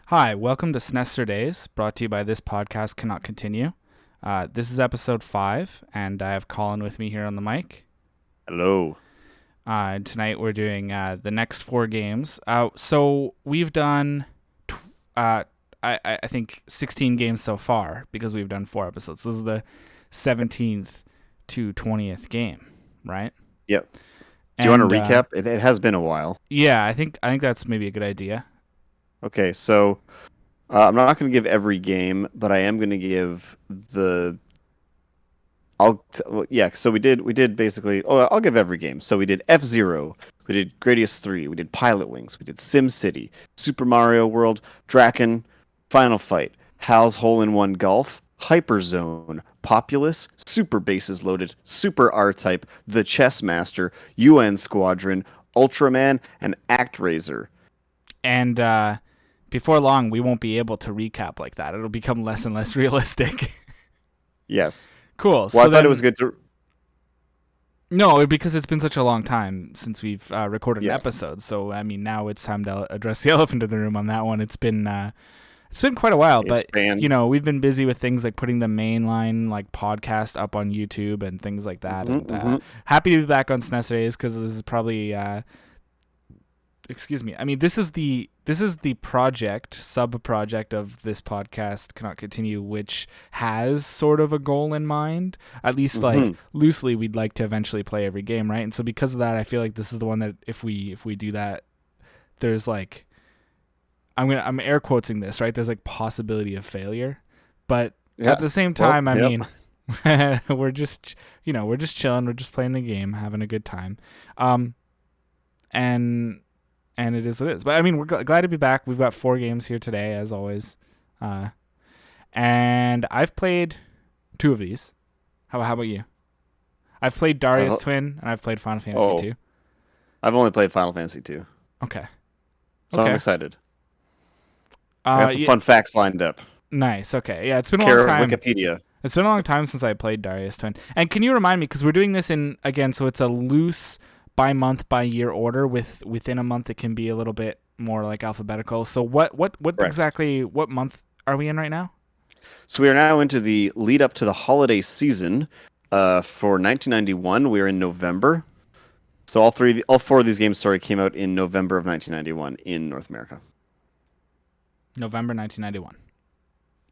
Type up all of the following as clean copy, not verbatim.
Hi, welcome to SNESterdays, brought to you by This Podcast Cannot Continue. This is episode 5, and I have Colin with me here on the mic. Hello. Tonight we're doing the next 4 games. So we've done, I think, 16 games so far because we've done 4 episodes. This is the 17th to 20th game, right? Yep. Do you want to recap? It has been a while. Yeah, I think that's maybe a good idea. Okay, so I'm not going to give every game, but I am going to give the. So we did basically. Oh, I'll give every game. So we did F-Zero, we did Gradius 3, we did Pilot Wings, we did Sim City, Super Mario World, Draken, Final Fight, Hal's Hole-in-One Golf, Hyperzone, Populous, Super Bases Loaded, Super R-Type, The Chess Master, UN Squadron, Ultraman, and ActRaiser. And before long, we won't be able to recap like that. It'll become less and less realistic. Yes. Cool. Well, so I thought it was good to. No, because it's been such a long time since we've recorded an episode. So I mean, now it's time to address the elephant in the room on that one. It's been quite a while, but we've been busy with things like putting the mainline like podcast up on YouTube and things like that. Happy to be back on SNESterdays because this is probably. Excuse me. I mean, this is the sub-project of This Podcast Cannot Continue, which has sort of a goal in mind. At least, like, loosely, we'd like to eventually play every game, right? And so because of that, I feel like this is the one that if we do that, there's like, I'm air quoting this, right? There's like possibility of failure, but at the same time, I mean, we're just chilling, we're just playing the game, having a good time, and it is what it is. But I mean, we're glad to be back. We've got 4 games here today, as always. And I've played 2 of these. How about you? I've played Darius Twin, and I've played Final Fantasy 2. I've only played Final Fantasy 2. Okay. So I'm excited. I got some fun facts lined up. Nice. Okay. Yeah, it's been a long time. Wikipedia. It's been a long time since I played Darius Twin. And can you remind me, because we're doing this in, again, so it's a loose by month, by year order. Within a month, it can be a little bit more like alphabetical. So what exactly, what month are we in right now? So we are now into the lead up to the holiday season. For 1991, we're in November. So all 4 of these games came out in November of 1991 in North America. November 1991.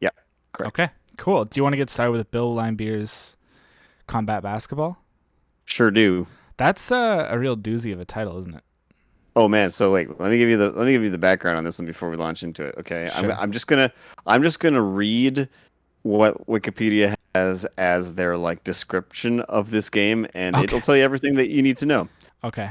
Yeah, correct. Okay, cool. Do you want to get started with Bill Laimbeer's Combat Basketball? Sure do. That's a real doozy of a title, isn't it? Oh man, so let me give you the background on this one before we launch into it. Okay, sure. I'm just gonna read what Wikipedia has as their like description of this game, and it'll tell you everything that you need to know. Okay.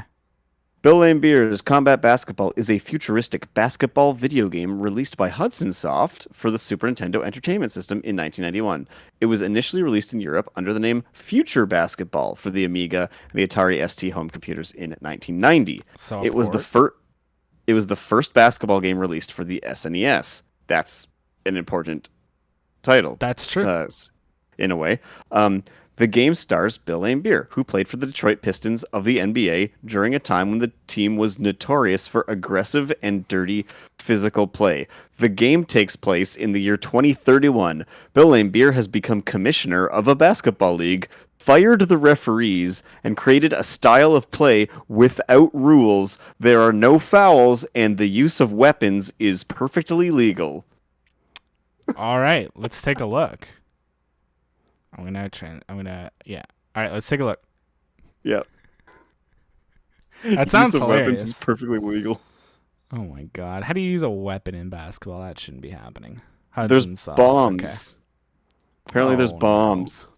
Bill Laimbeer's Combat Basketball is a futuristic basketball video game released by Hudson Soft for the Super Nintendo Entertainment System in 1991. It was initially released in Europe under the name Future Basketball for the Amiga and the Atari ST home computers in 1990. It was the first basketball game released for the SNES. That's an important title. That's true. In a way. The game stars Bill Laimbeer, who played for the Detroit Pistons of the NBA during a time when the team was notorious for aggressive and dirty physical play. The game takes place in the year 2031. Bill Laimbeer has become commissioner of a basketball league, fired the referees, and created a style of play without rules. There are no fouls, and the use of weapons is perfectly legal. All right, let's take a look. All right, let's take a look. Yeah. That sounds hilarious. Weapons is perfectly legal. Oh my god. How do you use a weapon in basketball? That shouldn't be happening. There's bombs. Okay. Apparently there's bombs.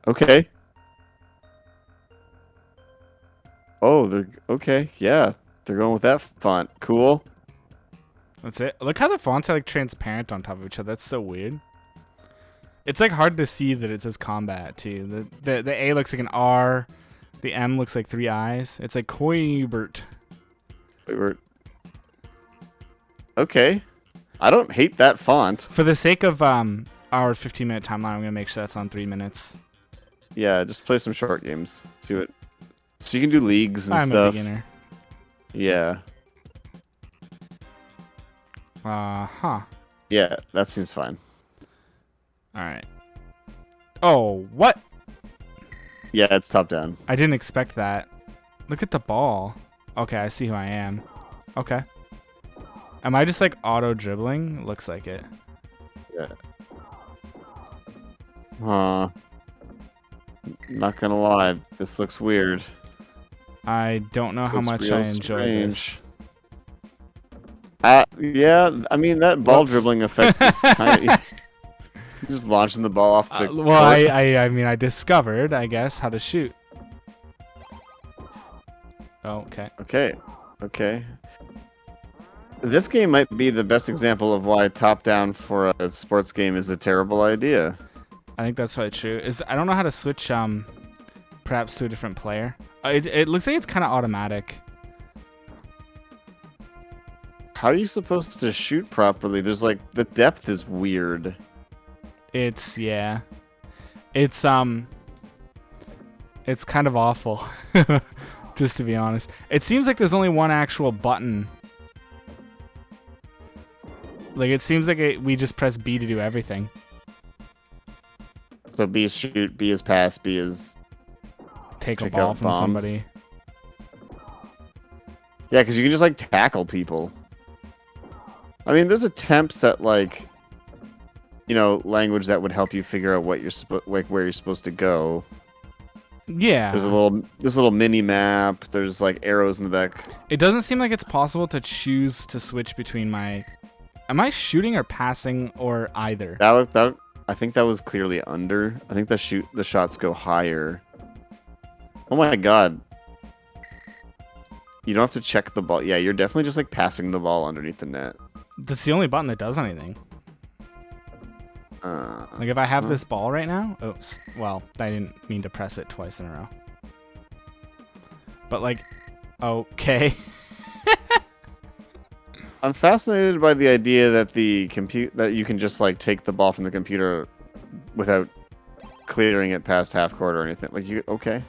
No. Okay. Oh, they're okay. Yeah. They're going with that font. Cool. That's it. Look how the fonts are like transparent on top of each other. That's so weird. It's like hard to see that it says combat too. The A looks like an R. The M looks like 3 eyes. It's like Coibert. Okay. I don't hate that font. For the sake of our 15-minute timeline, I'm gonna make sure that's on 3 minutes. Yeah, just play some short games. See So you can do leagues and I'm stuff. a beginner. Yeah. Huh. Yeah, that seems fine. All right. Oh, what? Yeah, it's top down. I didn't expect that. Look at the ball. Okay, I see who I am. Okay. Am I just like auto dribbling? Looks like it. Yeah. Huh. Not gonna lie, this looks weird. I don't know This how looks much real I enjoy strange. this. Yeah, I mean that ball Whoops. dribbling effect is kind of just launching the ball off the Well, court. I mean, I discovered, I guess, how to shoot. Oh, okay. Okay. This game might be the best example of why top-down for a sports game is a terrible idea. I think that's probably true. I don't know how to switch perhaps to a different player. It looks like it's kind of automatic. How are you supposed to shoot properly? There's like the depth is weird. It's yeah. It's kind of awful. Just to be honest. It seems like there's only one actual button. Like it seems like we just press B to do everything. So B is shoot, B is pass, B is Take a ball from somebody. Yeah, because you can just like tackle people. I mean, there's attempts at like, language that would help you figure out what you're where you're supposed to go. Yeah. There's this little mini map. There's like arrows in the back. It doesn't seem like it's possible to choose to switch between my. Am I shooting or passing or either? I think that was clearly under. I think the shots go higher. Oh my god. You don't have to check the ball. Yeah, you're definitely just like passing the ball underneath the net. That's the only button that does anything. Like if I have this ball right now, well, I didn't mean to press it twice in a row. But like, okay. I'm fascinated by the idea that that you can just like take the ball from the computer without clearing it past half court or anything. Like okay.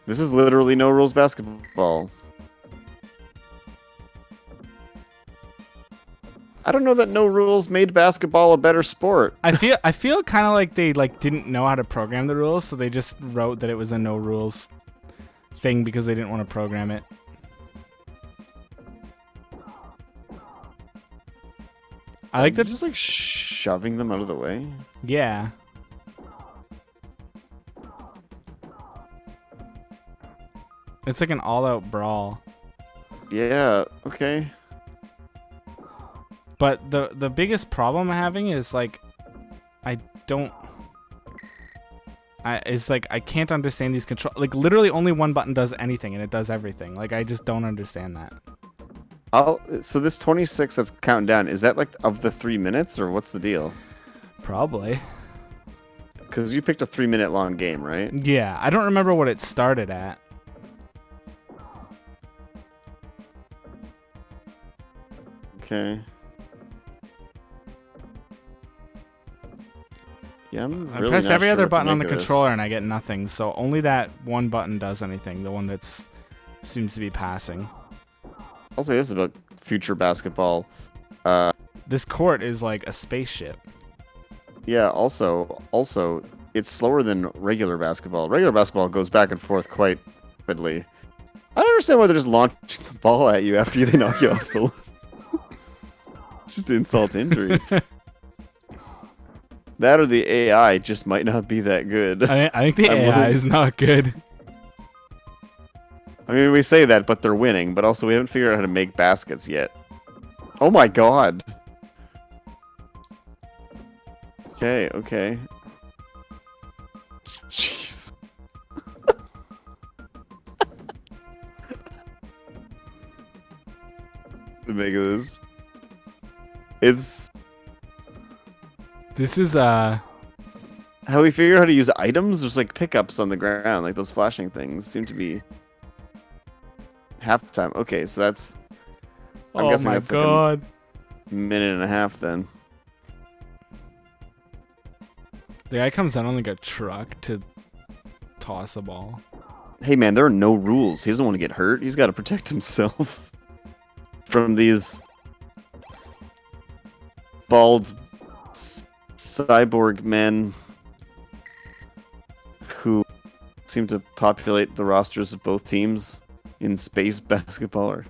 This is literally no rules basketball. I don't know that no rules made basketball a better sport. I feel kind of like they didn't know how to program the rules, so they just wrote that it was a no rules thing because they didn't want to program it. I like that. Just like shoving them out of the way. Yeah. It's like an all-out brawl. Yeah. Okay. But the biggest problem I'm having is like, I can't understand these control. Like literally only one button does anything, and it does everything. Like I just don't understand that. So this 26 that's counting down, is that like of the 3 minutes or what's the deal? Probably. Because you picked a 3-minute long game, right? Yeah, I don't remember what it started at. Okay. Yeah, I'm I really press not every sure other what to button on the make of this. controller and I get nothing. So only that one button does anything. The one that's seems to be passing. I'll say this about future basketball. This court is like a spaceship. Yeah, also, it's slower than regular basketball. Regular basketball goes back and forth quite rapidly. I don't understand why they're just launching the ball at you after they knock you off the. It's just insult to injury. That or the AI just might not be that good. I think the AI is not good. I mean, we say that, but they're winning. But also, we haven't figured out how to make baskets yet. Oh my god. Okay. Jeez. To make this. This is how we figure out how to use items. There's like pickups on the ground, like those flashing things seem to be half the time. Okay, so that's. I'm guessing that's god. Like a minute and a half then. The guy comes down on like a truck to toss a ball. Hey man, there are no rules. He doesn't want to get hurt. He's got to protect himself from these bald cyborg men who seem to populate the rosters of both teams in space basketball.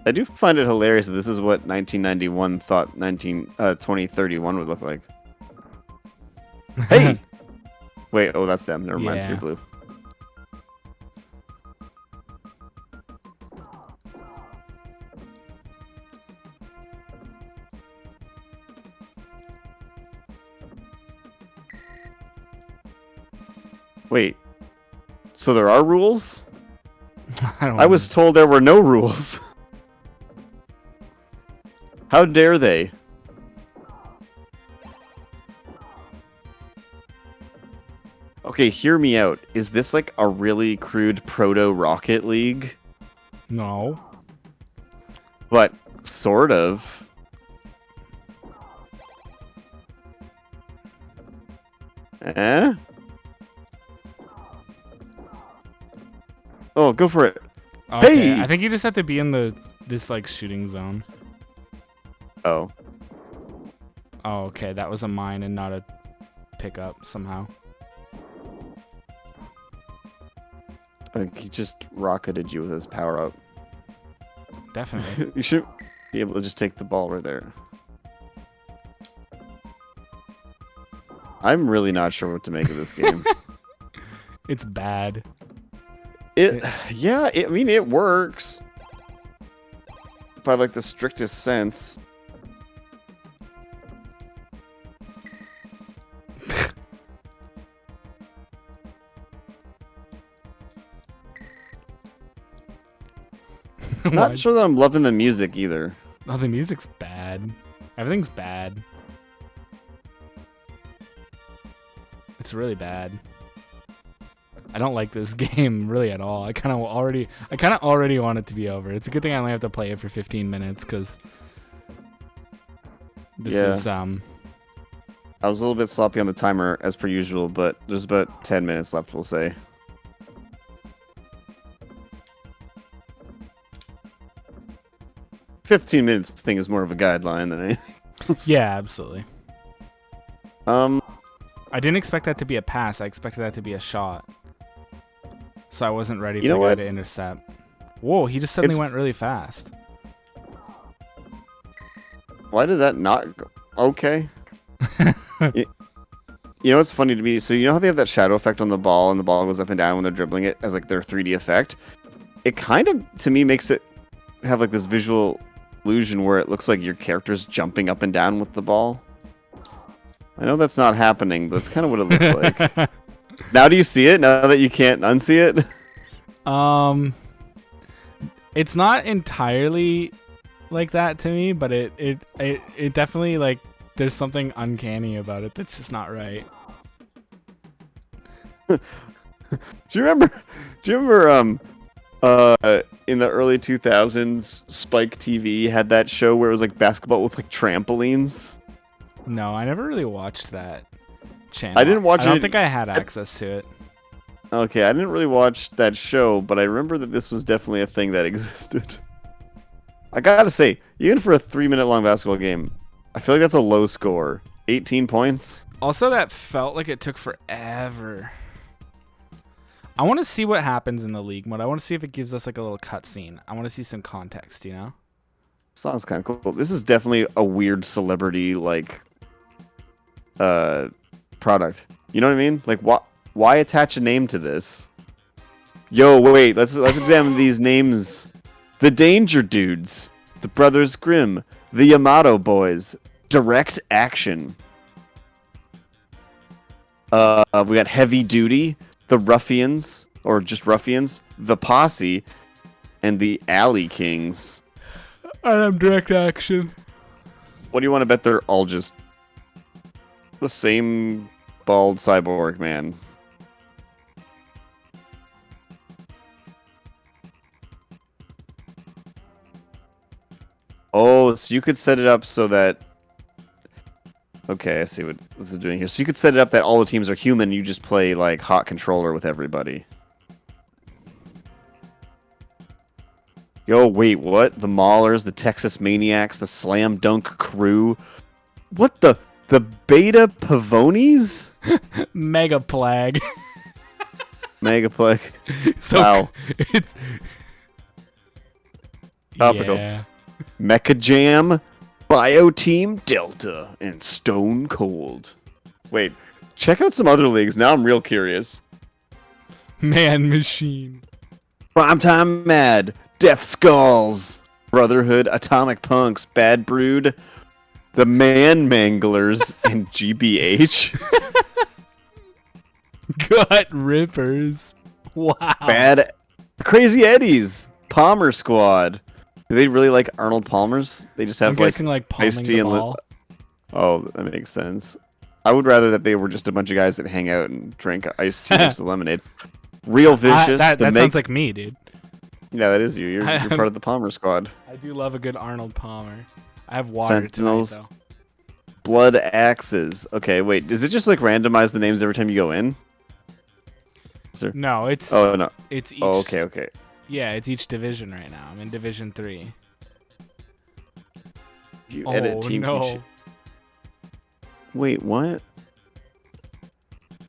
I do find it hilarious that this is what 1991 thought 2031 would look like. Hey! Wait, oh, that's them. Never mind. Yeah. You're blue. Wait. So there are rules? I was told there were no rules. How dare they? Okay, hear me out. Is this like a really crude proto Rocket League? No. But sort of. Eh? Oh, go for it. Okay, Hey! I think you just have to be in this like shooting zone. Oh. Oh, okay, that was a mine and not a pickup somehow. He just rocketed you with his power up. Definitely. You should be able to just take the ball right there. I'm really not sure what to make of this game. It's bad. Yeah, I mean, it works. By like the strictest sense. Not sure that I'm loving the music either. Oh, the music's bad. Everything's bad. It's really bad. I don't like this game really at all. I kind of already want it to be over. It's a good thing I only have to play it for 15 minutes because this is I was a little bit sloppy on the timer as per usual, but there's about 10 minutes left, we'll say. "15 minutes" thing is more of a guideline than anything else. Yeah, absolutely. I didn't expect that to be a pass. I expected that to be a shot. So I wasn't ready for the guy to intercept. Whoa, he just suddenly went really fast. Why did that not go? Okay. You know what's funny to me? So you know how they have that shadow effect on the ball and the ball goes up and down when they're dribbling it as like their 3D effect? It kind of, to me, makes it have like this visual illusion where it looks like your character's jumping up and down with the ball. I know that's not happening, but that's kind of what it looks like. Now do you see it? Now that you can't unsee it? It's not entirely like that to me, but it definitely, like, there's something uncanny about it that's just not right. Do you remember in the early 2000s Spike TV had that show where it was like basketball with like trampolines? No, I never really watched that channel. I didn't watch it. I don't think I had access to it. Okay, I didn't really watch that show, but I remember that this was definitely a thing that existed. I gotta say, even for a 3-minute long basketball game, I feel like that's a low score. 18 points? Also, that felt like it took forever. I want to see what happens in the league mode. I want to see if it gives us like a little cutscene. I want to see some context, you know? Sounds kind of cool. This is definitely a weird celebrity, like, product. You know what I mean? Like, why attach a name to this? Yo, wait, let's examine these names. The Danger Dudes, the Brothers Grimm, the Yamato Boys, Direct Action. We got Heavy Duty, the Ruffians, or just Ruffians, the Posse, and the Alley Kings. And I'm Direct Action. What do you want to bet they're all just the same bald cyborg man? Oh, so you could set it up so that Okay, I see what they're doing here. So you could set it up that all the teams are human. You just play like hot controller with everybody. Yo, wait, what? The Maulers, the Texas Maniacs, the Slam Dunk Crew. What the Beta Pavonis? Mega Plague. Megaplex. So Wow. it's Topical. Yeah. Mecha Jam, Bio Team Delta, and Stone Cold. Wait, check out some other leagues. Now I'm real curious. Man Machine. Primetime Mad, Death Skulls, Brotherhood, Atomic Punks, Bad Brood, the Man Manglers, and GBH. Gut Rippers. Wow. Bad Crazy Eddies, Palmer Squad. Do they really like Arnold Palmers? They just have I'm guessing like palming iced tea the and ball. Oh, that makes sense. I would rather that they were just a bunch of guys that hang out and drink iced tea next to lemonade. Real Vicious. That sounds like me, dude. Yeah, that is you. You're part of the Palmer Squad. I do love a good Arnold Palmer. I have water Sentinels. tonight, though. Blood Axes. Okay, wait. Does it just like randomize the names every time you go in? No, it's Oh no. it's each. Oh, okay. Yeah, it's each division right now. I'm in Division 3. You edit team. No. Wait, what?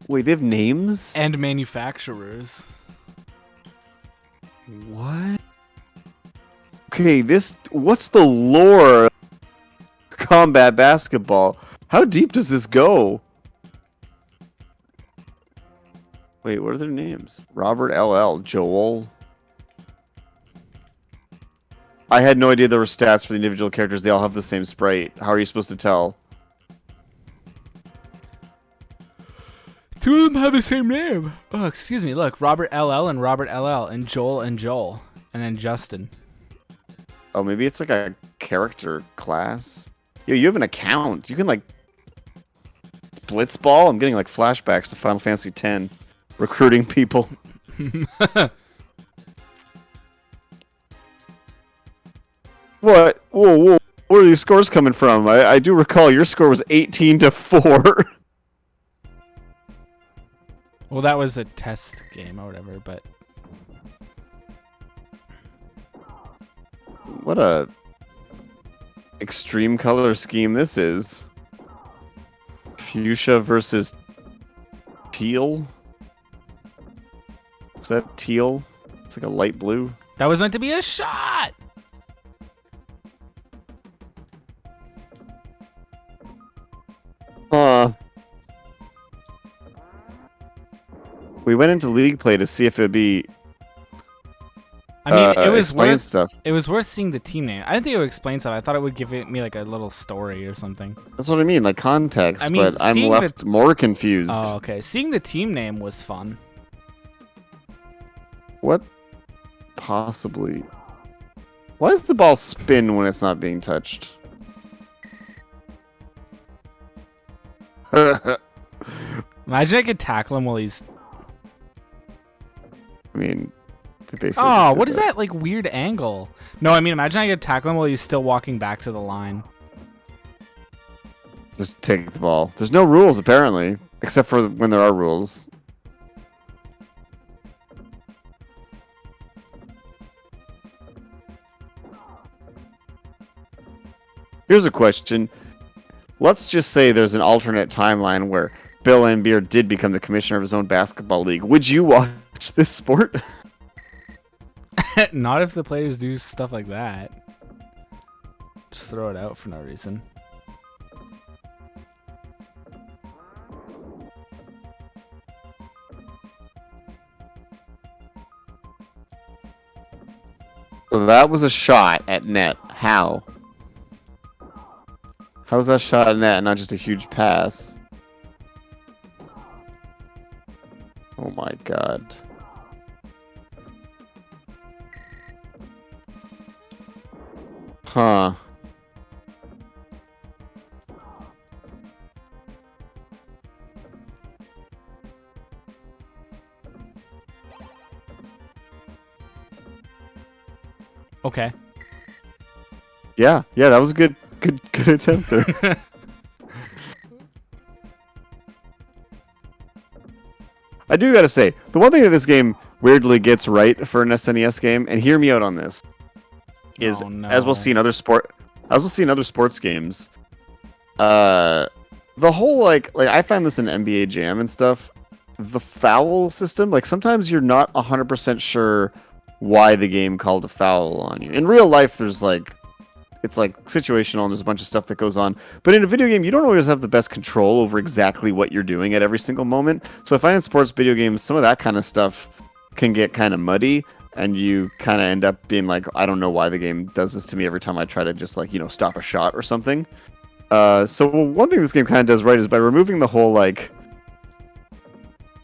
Wait, they have names? And manufacturers. What? Okay, what's the lore of combat basketball? How deep does this go? Wait, what are their names? Robert LL, Joel. I had no idea there were stats for the individual characters. They all have the same sprite. How are you supposed to tell? Two of them have the same name. Oh, excuse me. Look, Robert LL and Robert LL, and Joel, and then Justin. Oh, maybe it's like a character class. Yo, you have an account. You can like Blitzball. I'm getting like flashbacks to Final Fantasy X. Recruiting people. What? Whoa. Where are these scores coming from? I do recall your score was 18-4. Well, that was a test game or whatever, but... What a extreme color scheme this is. Fuchsia versus teal? Is that teal? It's like a light blue. That was meant to be a shot! We went into league play to see if it would be. I mean, it was worth stuff. It was worth seeing the team name. I didn't think it would explain stuff. I thought it would give me like a little story or something. That's what I mean, like context. I mean, but I'm left more confused. Oh, okay. Seeing the team name was fun. What? Possibly. Why does the ball spin when it's not being touched? Imagine I could tackle him while he's... I mean, they basically. Oh, what is that like weird angle? No, I mean, imagine I could tackle him while he's still walking back to the line. Just take the ball. There's no rules apparently, except for when there are rules. Here's a question. Let's just say there's an alternate timeline where Bill Laimbeer did become the commissioner of his own basketball league. Would you watch this sport? Not if the players do stuff like that. Just throw it out for no reason. So that was a shot at net. How? How was that shot at net and not just a huge pass? Oh my god. Huh. Okay. Yeah, that was a good attempt there. I do gotta say, the one thing that this game weirdly gets right for an SNES game, and hear me out on this, is as we'll see in other sports games, the whole like I find this in NBA Jam and stuff. The foul system, like sometimes you're not 100% sure why the game called a foul on you. In real life, there's like it's like situational and there's a bunch of stuff that goes on. But in a video game, you don't always have the best control over exactly what you're doing at every single moment. So I find in sports video games, some of that kind of stuff can get kind of muddy, and you kind of end up being like, I don't know why the game does this to me every time I try to just like, stop a shot or something. So one thing this game kind of does right is by removing the whole like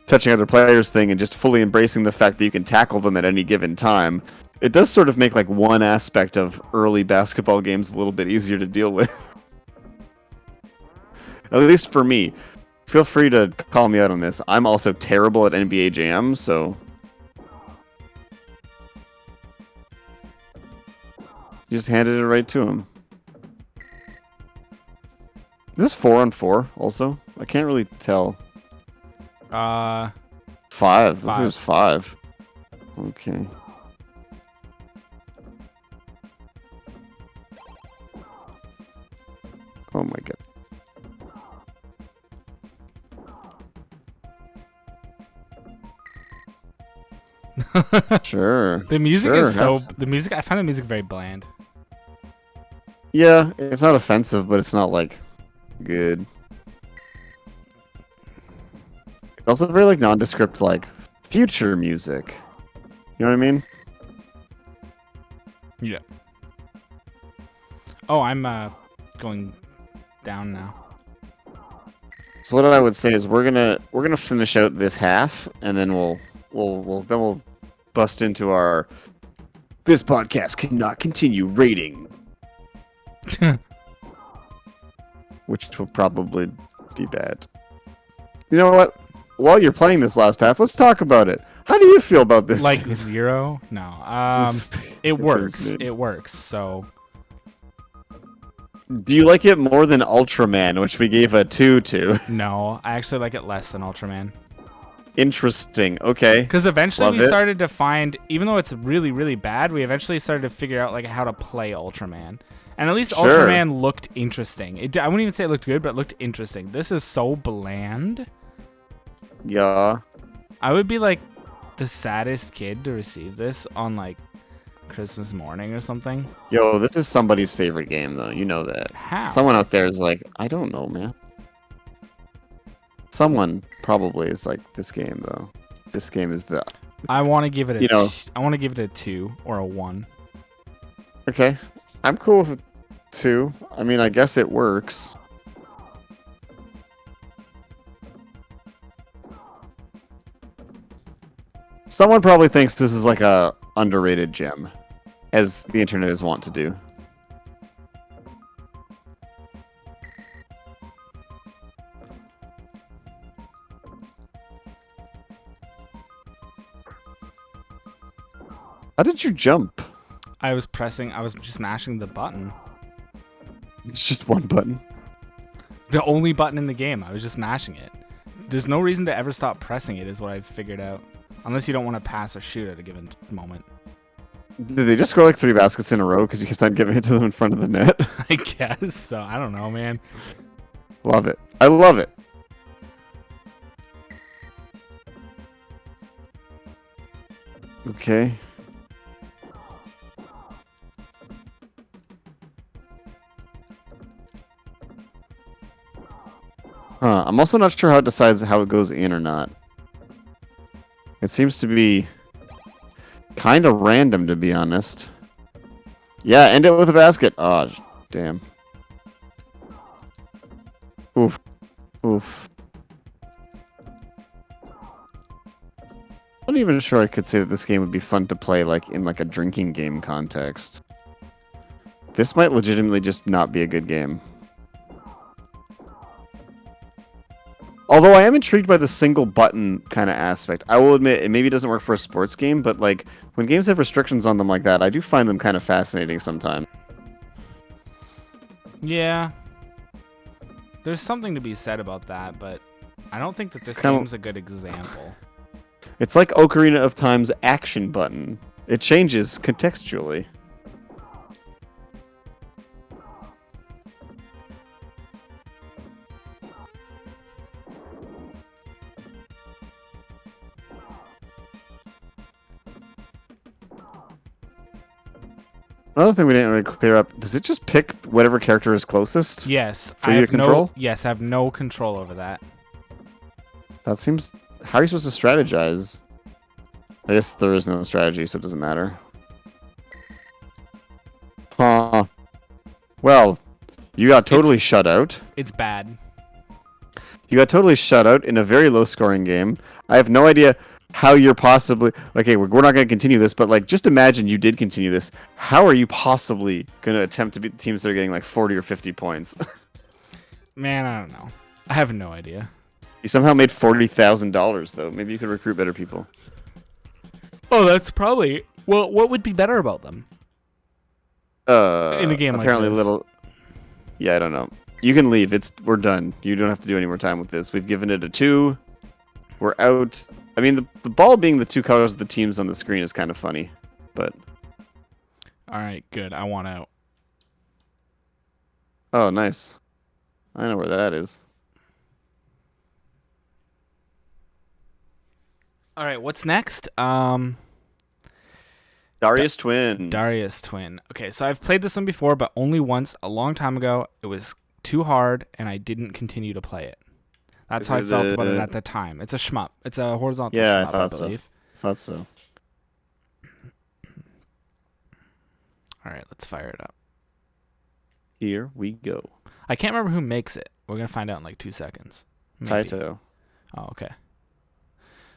touching other players thing and just fully embracing the fact that you can tackle them at any given time. It does sort of make like one aspect of early basketball games a little bit easier to deal with. At least for me. Feel free to call me out on this. I'm also terrible at NBA Jam, so just handed it right to him. Is this 4-on-4 also? I can't really tell. 5. This is 5. Okay. Oh my god. Sure. The music is so... I find the music very bland. Yeah, it's not offensive, but it's not, like, good. It's also very, like, nondescript, like, future music. You know what I mean? Yeah. Oh, I'm, going down now. So what I would say is we're gonna finish out this half, and then we'll bust into our "this podcast cannot continue" rating, which will probably be bad. You know what? While you're playing this last half, let's talk about it. How do you feel about this? Like game? 0? No. It works. It works. So. Do you like it more than Ultraman, which we gave a 2 to? No, I actually like it less than Ultraman. Interesting. Okay. Because eventually we started to find, even though it's really, really bad, we eventually started to figure out like how to play Ultraman. And at least Ultraman looked interesting. I wouldn't even say it looked good, but it looked interesting. This is so bland. Yeah. I would be like the saddest kid to receive this on like Christmas morning or something. Yo, this is somebody's favorite game, though. You know that. How? Someone out there is like, I don't know, man. Someone probably is like, this game, though. This game is the... I want to give it I want to give it a 2 or a 1. Okay. I'm cool with a 2. I mean, I guess it works. Someone probably thinks this is like a underrated gem, as the internet is wont to do. How did you jump? I was just mashing the button. It's just one button. The only button in the game. I was just mashing it. There's no reason to ever stop pressing it, is what I've figured out. Unless you don't want to pass or shoot at a given moment. Did they just score like 3 baskets in a row because you kept on giving it to them in front of the net? I guess so. I don't know, man. Love it. I love it. Okay. I'm also not sure how it decides how it goes in or not. It seems to be kind of random, to be honest. Yeah, end it with a basket. Oh, damn. Oof. Oof. I'm not even sure I could say that this game would be fun to play like in like a drinking game context. This might legitimately just not be a good game. Although I am intrigued by the single button kind of aspect. I will admit, it maybe doesn't work for a sports game, but like when games have restrictions on them like that, I do find them kind of fascinating sometimes. Yeah. There's something to be said about that, but I don't think that this game's a good example. It's like Ocarina of Time's action button. It changes contextually. Another thing we didn't really clear up, does it just pick whatever character is closest? Yes. For you to control? Yes, I have no control over that. That seems... How are you supposed to strategize? I guess there is no strategy, so it doesn't matter. Huh. Well, you got totally shut out. It's bad. You got totally shut out in a very low-scoring game. I have no idea how you're possibly... Okay, we're not going to continue this, but like, just imagine you did continue this. How are you possibly going to attempt to beat the teams that are getting like 40 or 50 points? Man, I don't know. I have no idea. You somehow made $40,000, though. Maybe you could recruit better people. Oh, that's probably... Well, what would be better about them? In a game apparently like this. little... Yeah, I don't know. You can leave. We're done. You don't have to do any more time with this. We've given it a 2. We're out... I mean, the ball being the 2 colors of the teams on the screen is kind of funny, but... Alright, good. I want out. Oh, nice. I know where that is. Alright, what's next? Darius Twin. Darius Twin. Okay, so I've played this one before, but only once, a long time ago. It was too hard, and I didn't continue to play it. That's how I felt about it at the time. It's a shmup. It's a horizontal shmup, I believe. I thought so. All right, let's fire it up. Here we go. I can't remember who makes it. We're going to find out in like 2 seconds. Maybe. Taito. Oh, okay.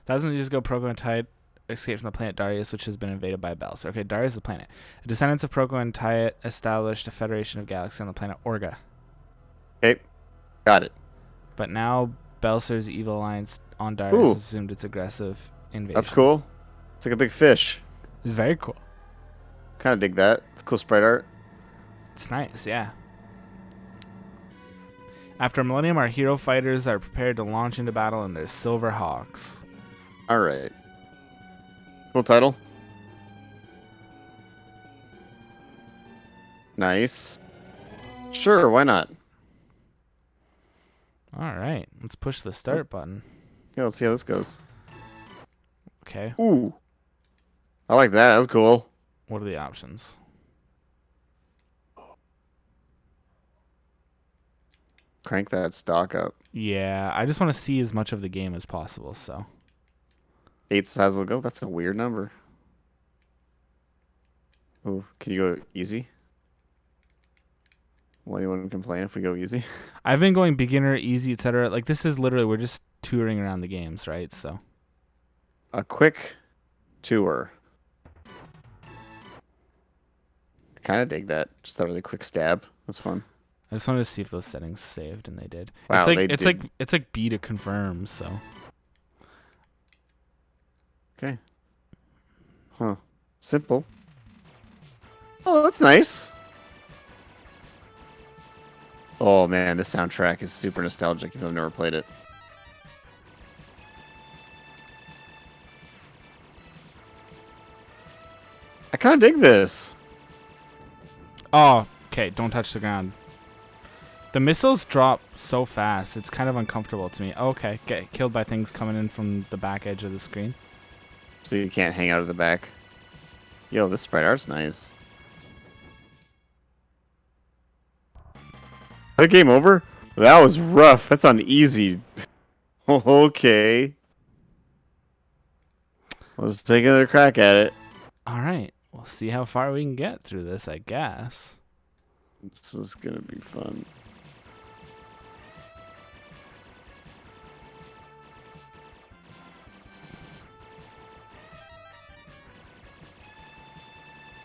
Thousands of years ago, Proko and Tide escaped from the planet Darius, which has been invaded by Bells. Okay, Darius is the planet. The descendants of Proko and Tide established a federation of galaxies on the planet Orga. Okay, got it. But now Belser's evil alliance on Darius has assumed its aggressive invasion. That's cool. It's like a big fish. It's very cool. Kind of dig that. It's cool sprite art. It's nice, yeah. After a millennium, our hero fighters are prepared to launch into battle in their Silver Hawks. All right. Cool title. Nice. Sure, why not? All right, let's push the start button. Yeah, let's see how this goes. Okay. Ooh. I like that. That's cool. What are the options? Crank that stock up. Yeah, I just want to see as much of the game as possible, so. 8 size will go. That's a weird number. Ooh, can you go easy? Will anyone complain if we go easy? I've been going beginner, easy, etc. Like, this is literally, we're just touring around the games, right? So. A quick tour. I kind of dig that. Just a really quick stab. That's fun. I just wanted to see if those settings saved, and they did. Wow, It's like B to confirm, so. Okay. Huh. Simple. Oh, that's nice. Oh man, this soundtrack is super nostalgic if I've never played it. I kind of dig this. Oh, okay, don't touch the ground. The missiles drop so fast, it's kind of uncomfortable to me. Oh, okay, get killed by things coming in from the back edge of the screen. So you can't hang out of the back. Yo, this sprite art's nice. That game over? That was rough. That's on easy. Okay. Let's take another crack at it. All right, we'll see how far we can get through this, I guess. This is gonna be fun.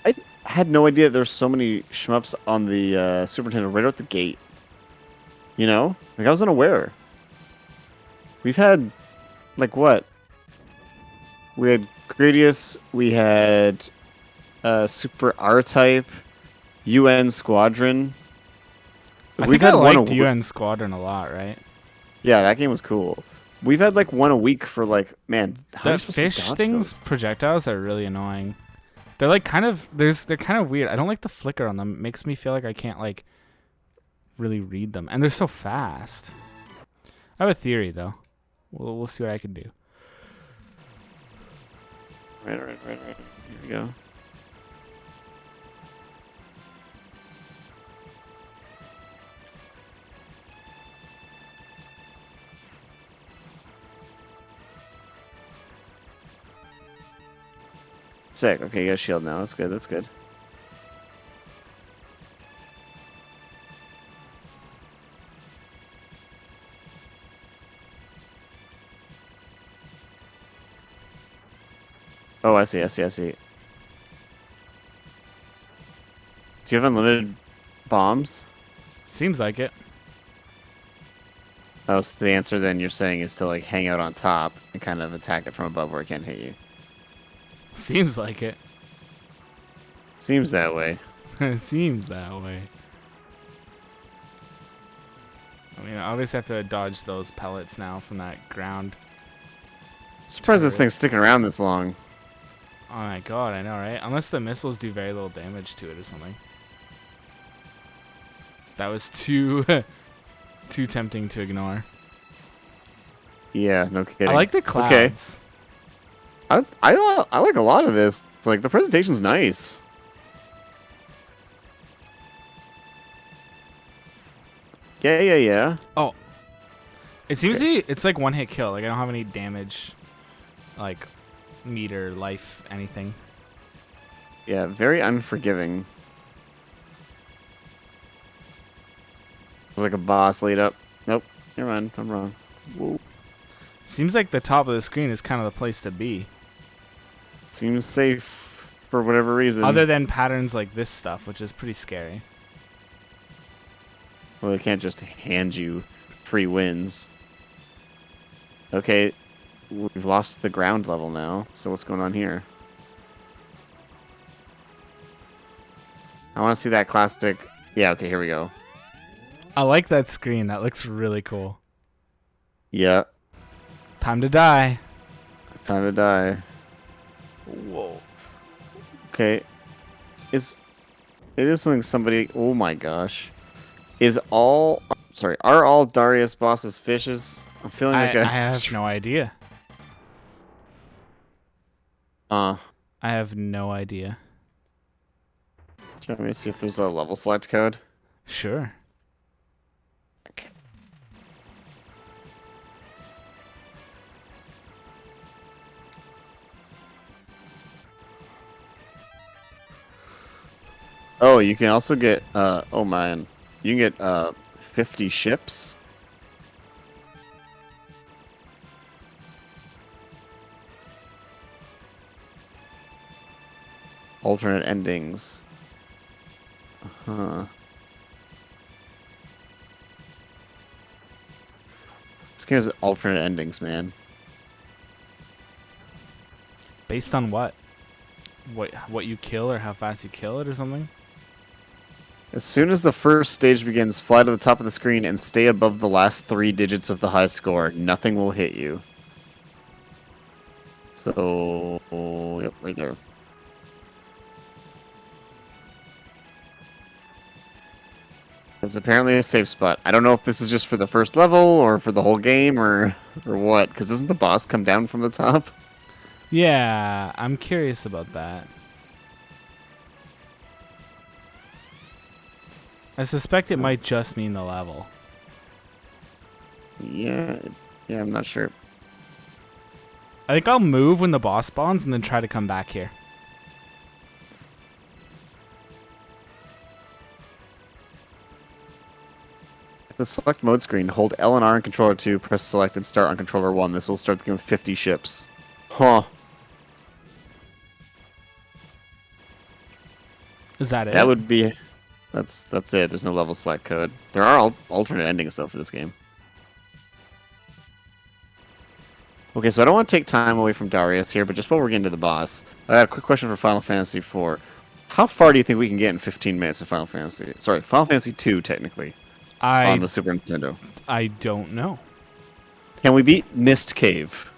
I had no idea there's so many shmups on the Super Nintendo right out the gate. You know? Like, I was unaware. We've had, like, what? We had Gradius, we had Super R-Type, UN Squadron. I think I liked UN Squadron a lot, right? Yeah, that game was cool. We've had like one a week for like, man, how are you That supposed fish to dodge things those? projectiles are really annoying. They're like kind of they're kind of weird. I don't like the flicker on them. It makes me feel like I can't like really read them, and they're so fast. I have a theory though. We'll see what I can do. Right. Here we go. Sick. Okay, you got a shield now. That's good. That's good. Oh, I see. Do you have unlimited bombs? Seems like it. Oh, so the answer then you're saying is to like hang out on top and kind of attack it from above where it can't hit you. Seems like it. Seems that way. Seems that way. I mean, I obviously have to dodge those pellets now from that ground. Surprised this thing's sticking around this long. Oh my god, I know, right? Unless the missiles do very little damage to it or something. That was too too tempting to ignore. Yeah, no kidding. I like the clouds. Okay. I like a lot of this. It's like the presentation's nice. Yeah. Oh, it seems to be. It's like one hit kill. Like I don't have any damage, like meter, life, anything. Yeah, very unforgiving. It's like a boss lead up. Nope, never mind. I'm wrong. Whoa. Seems like the top of the screen is kind of the place to be. Seems safe for whatever reason. Other than patterns like this stuff, which is pretty scary. Well, they can't just hand you free wins. Okay, we've lost the ground level now. So what's going on here? I want to see that classic. Yeah, okay, here we go. I like that screen. That looks really cool. Yeah. Time to die. Time to die. Whoa. Okay. It is something somebody... Oh my gosh. Are all Darius bosses fishes? I'm feeling like I have no idea. I have no idea. Do you want me to see if there's a level select code? Sure. Okay. Oh, you can also get, oh man. You can get, 50 ships. Alternate endings. Huh. This game has alternate endings, man. Based on what? What you kill or how fast you kill it or something? As soon as the first stage begins, fly to the top of the screen and stay above the last 3 digits of the high score. Nothing will hit you. So, yep, right there. It's apparently a safe spot. I don't know if this is just for the first level or for the whole game or what, because doesn't the boss come down from the top? Yeah, I'm curious about that. I suspect it might just mean the level. Yeah, I'm not sure. I think I'll move when the boss spawns and then try to come back here. The select mode screen, hold L and R on controller 2, press select and start on controller 1. This will start the game with 50 ships. Huh. Is that it? That would be... That's it. There's no level select code. There are alternate endings, though, for this game. Okay, so I don't want to take time away from Darius here, but just while we're getting to the boss, I got a quick question for Final Fantasy IV. How far do you think we can get in 15 minutes of Final Fantasy? Sorry, Final Fantasy II, technically. On the Super Nintendo. I don't know. Can we beat Mist Cave?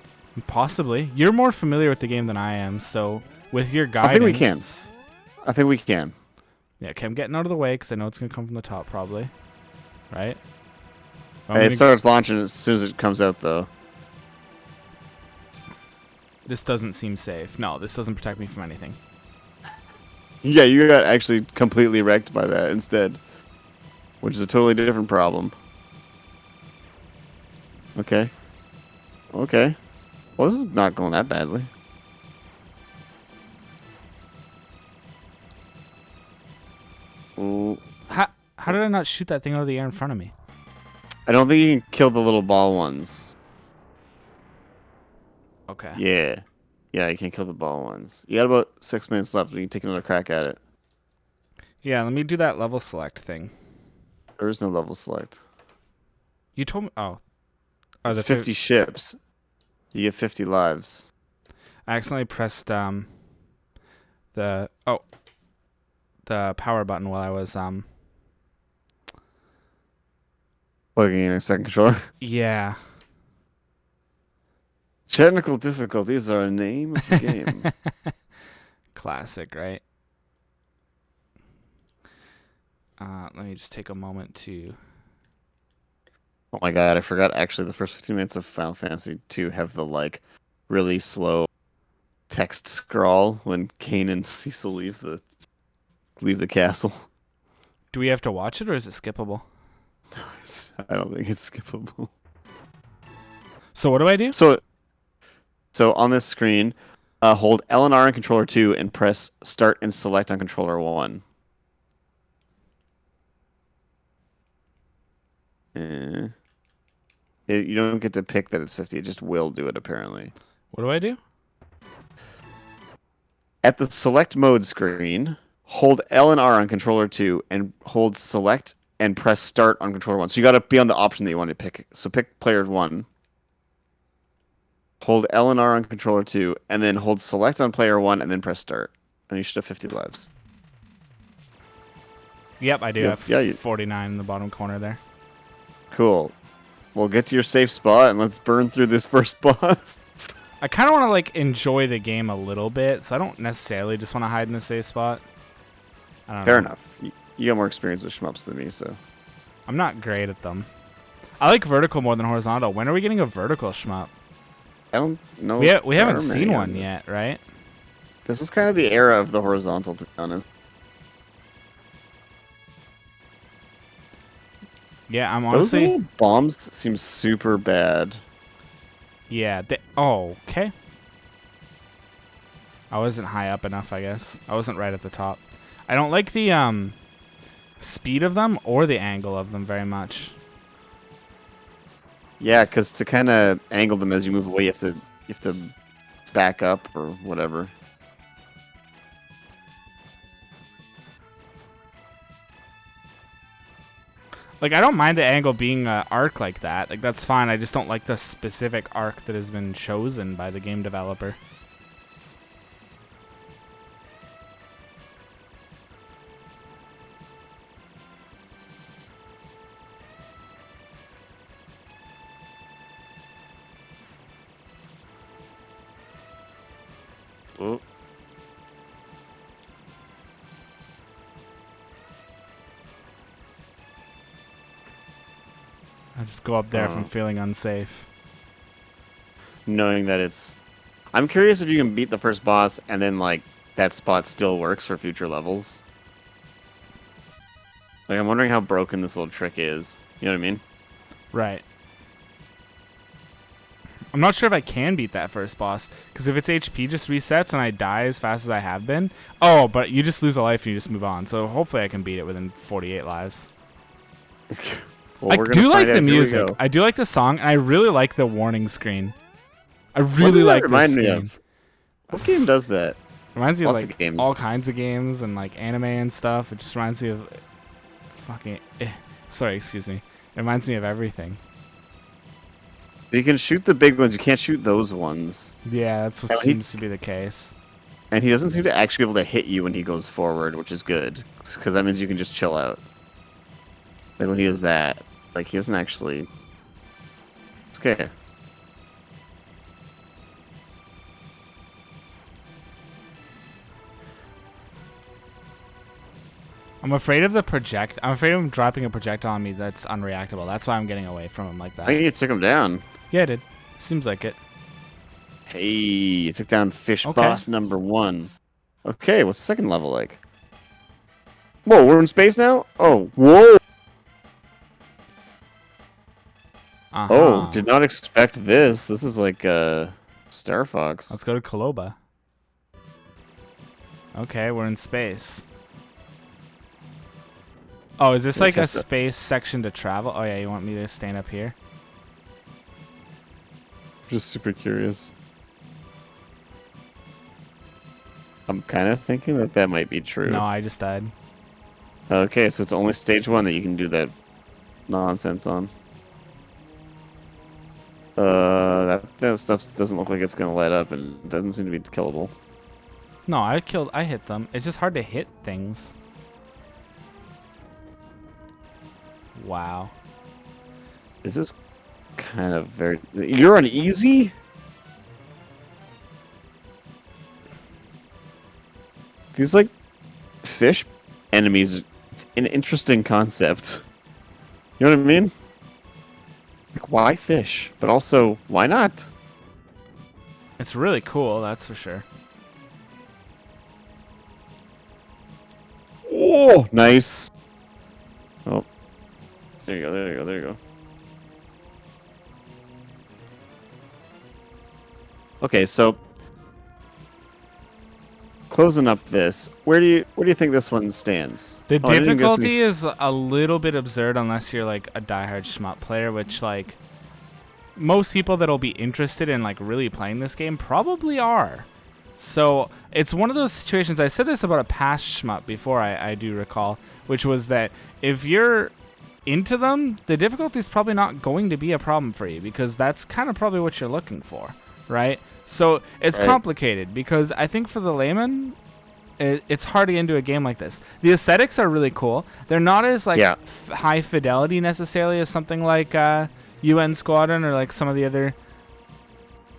Possibly. You're more familiar with the game than I am, so with your guidance... I think we can. I think we can. Yeah, okay, I'm getting out of the way because I know it's going to come from the top, probably. Right? It starts launching as soon as it comes out, though. This doesn't seem safe. No, this doesn't protect me from anything. Yeah, you got actually completely wrecked by that instead. Which is a totally different problem. Okay. Okay. Well, this is not going that badly. Ooh. How did I not shoot that thing out of the air in front of me? I don't think you can kill the little ball ones. Okay. Yeah. Yeah, you can't kill the ball ones. You got about 6 minutes left. We can take another crack at it. Yeah, let me do that level select thing. There is no level select. You told me... Oh. It's 50 ships. You get 50 lives. I accidentally pressed the power button while I was plugging in a second controller. Yeah. Technical difficulties are a name of the game. Classic, right? Let me just take a moment to... Oh my god, I forgot actually the first 15 minutes of Final Fantasy 2 have the like really slow text scroll when Kain and Cecil leave the castle. Do we have to watch it or is it skippable? I don't think it's skippable. So what do I do? So on this screen, hold L and R on controller 2 and press start and select on controller 1. You don't get to pick that it's 50. It just will do it, apparently. What do I do? At the select mode screen, hold L and R on controller 2 and hold select and press start on controller 1. So you got to be on the option that you want to pick. So pick player 1. Hold L and R on controller 2 and then hold select on player 1 and then press start. And you should have 50 lives. Yep, I do have 49 in the bottom corner there. Cool. Well, get to your safe spot and let's burn through this first boss. I kind of want to like enjoy the game a little bit, so I don't necessarily just want to hide in the safe spot. I don't know. Fair enough. You got more experience with shmups than me, so. I'm not great at them. I like vertical more than horizontal. When are we getting a vertical shmup? I don't know. We haven't seen one yet, right? This was kind of the era of the horizontal, to be honest. Yeah, I'm honestly... Those little bombs seem super bad. Yeah. Oh, okay. I wasn't high up enough, I guess. I wasn't right at the top. I don't like the speed of them or the angle of them very much. Yeah, because to kind of angle them as you move away, you have to back up or whatever. Like, I don't mind the angle being an arc like that. Like, that's fine. I just don't like the specific arc that has been chosen by the game developer. Oh. I just go up there if I'm feeling unsafe. Knowing that it's... I'm curious if you can beat the first boss and then, like, that spot still works for future levels. Like, I'm wondering how broken this little trick is. You know what I mean? Right. I'm not sure if I can beat that first boss, because if its HP just resets and I die as fast as I have been... Oh, but you just lose a life and you just move on, so hopefully I can beat it within 48 lives. Well, I do like the music. I do like the song, and I really like the warning screen. I really like this screen. What game does that? Reminds me of Lots like of games. all kinds of games and like anime and stuff. It just reminds me of fucking... Sorry, excuse me. It reminds me of everything. You can shoot the big ones. You can't shoot those ones. Yeah, that's what seems to be the case. And he doesn't seem to actually be able to hit you when he goes forward, which is good. Because that means you can just chill out. Like when he does that. Like he doesn't actually... It's okay. I'm afraid of the project. I'm afraid of him dropping a projectile on me that's unreactable. That's why I'm getting away from him like that. I think you took him down. Yeah, I did. Seems like it. Hey, you took down fish boss number 1. Okay, what's the second level like? Whoa, we're in space now? Oh, whoa! Oh, did not expect this. This is like Star Fox. Let's go to Koloba. Okay, we're in space. Oh, is this like a space section to travel? Oh yeah, you want me to stand up here? Just super curious. I'm kind of thinking that might be true. No, I just died. Okay, so it's only stage 1 that you can do that nonsense on. That stuff doesn't look like it's gonna light up, and it doesn't seem to be killable. No, I hit them. It's just hard to hit things. Wow. This is kind of very... You're on easy? These, like, fish enemies, it's an interesting concept. You know what I mean? Like, why fish? But also, why not? It's really cool, that's for sure. Oh, nice. Oh. There you go, there you go, there you go. Okay, so closing up this, where do you think this one stands? The difficulty is a little bit absurd unless you're like a diehard shmup player, which like most people that'll be interested in like really playing this game probably are. So it's one of those situations. I said this about a past shmup before, I do recall, which was that if you're into them, the difficulty is probably not going to be a problem for you because that's kind of probably what you're looking for, right? So it's complicated because I think for the layman, it's hard to get into a game like this. The aesthetics are really cool. They're not as like high fidelity necessarily as something like UN Squadron or like some of the other.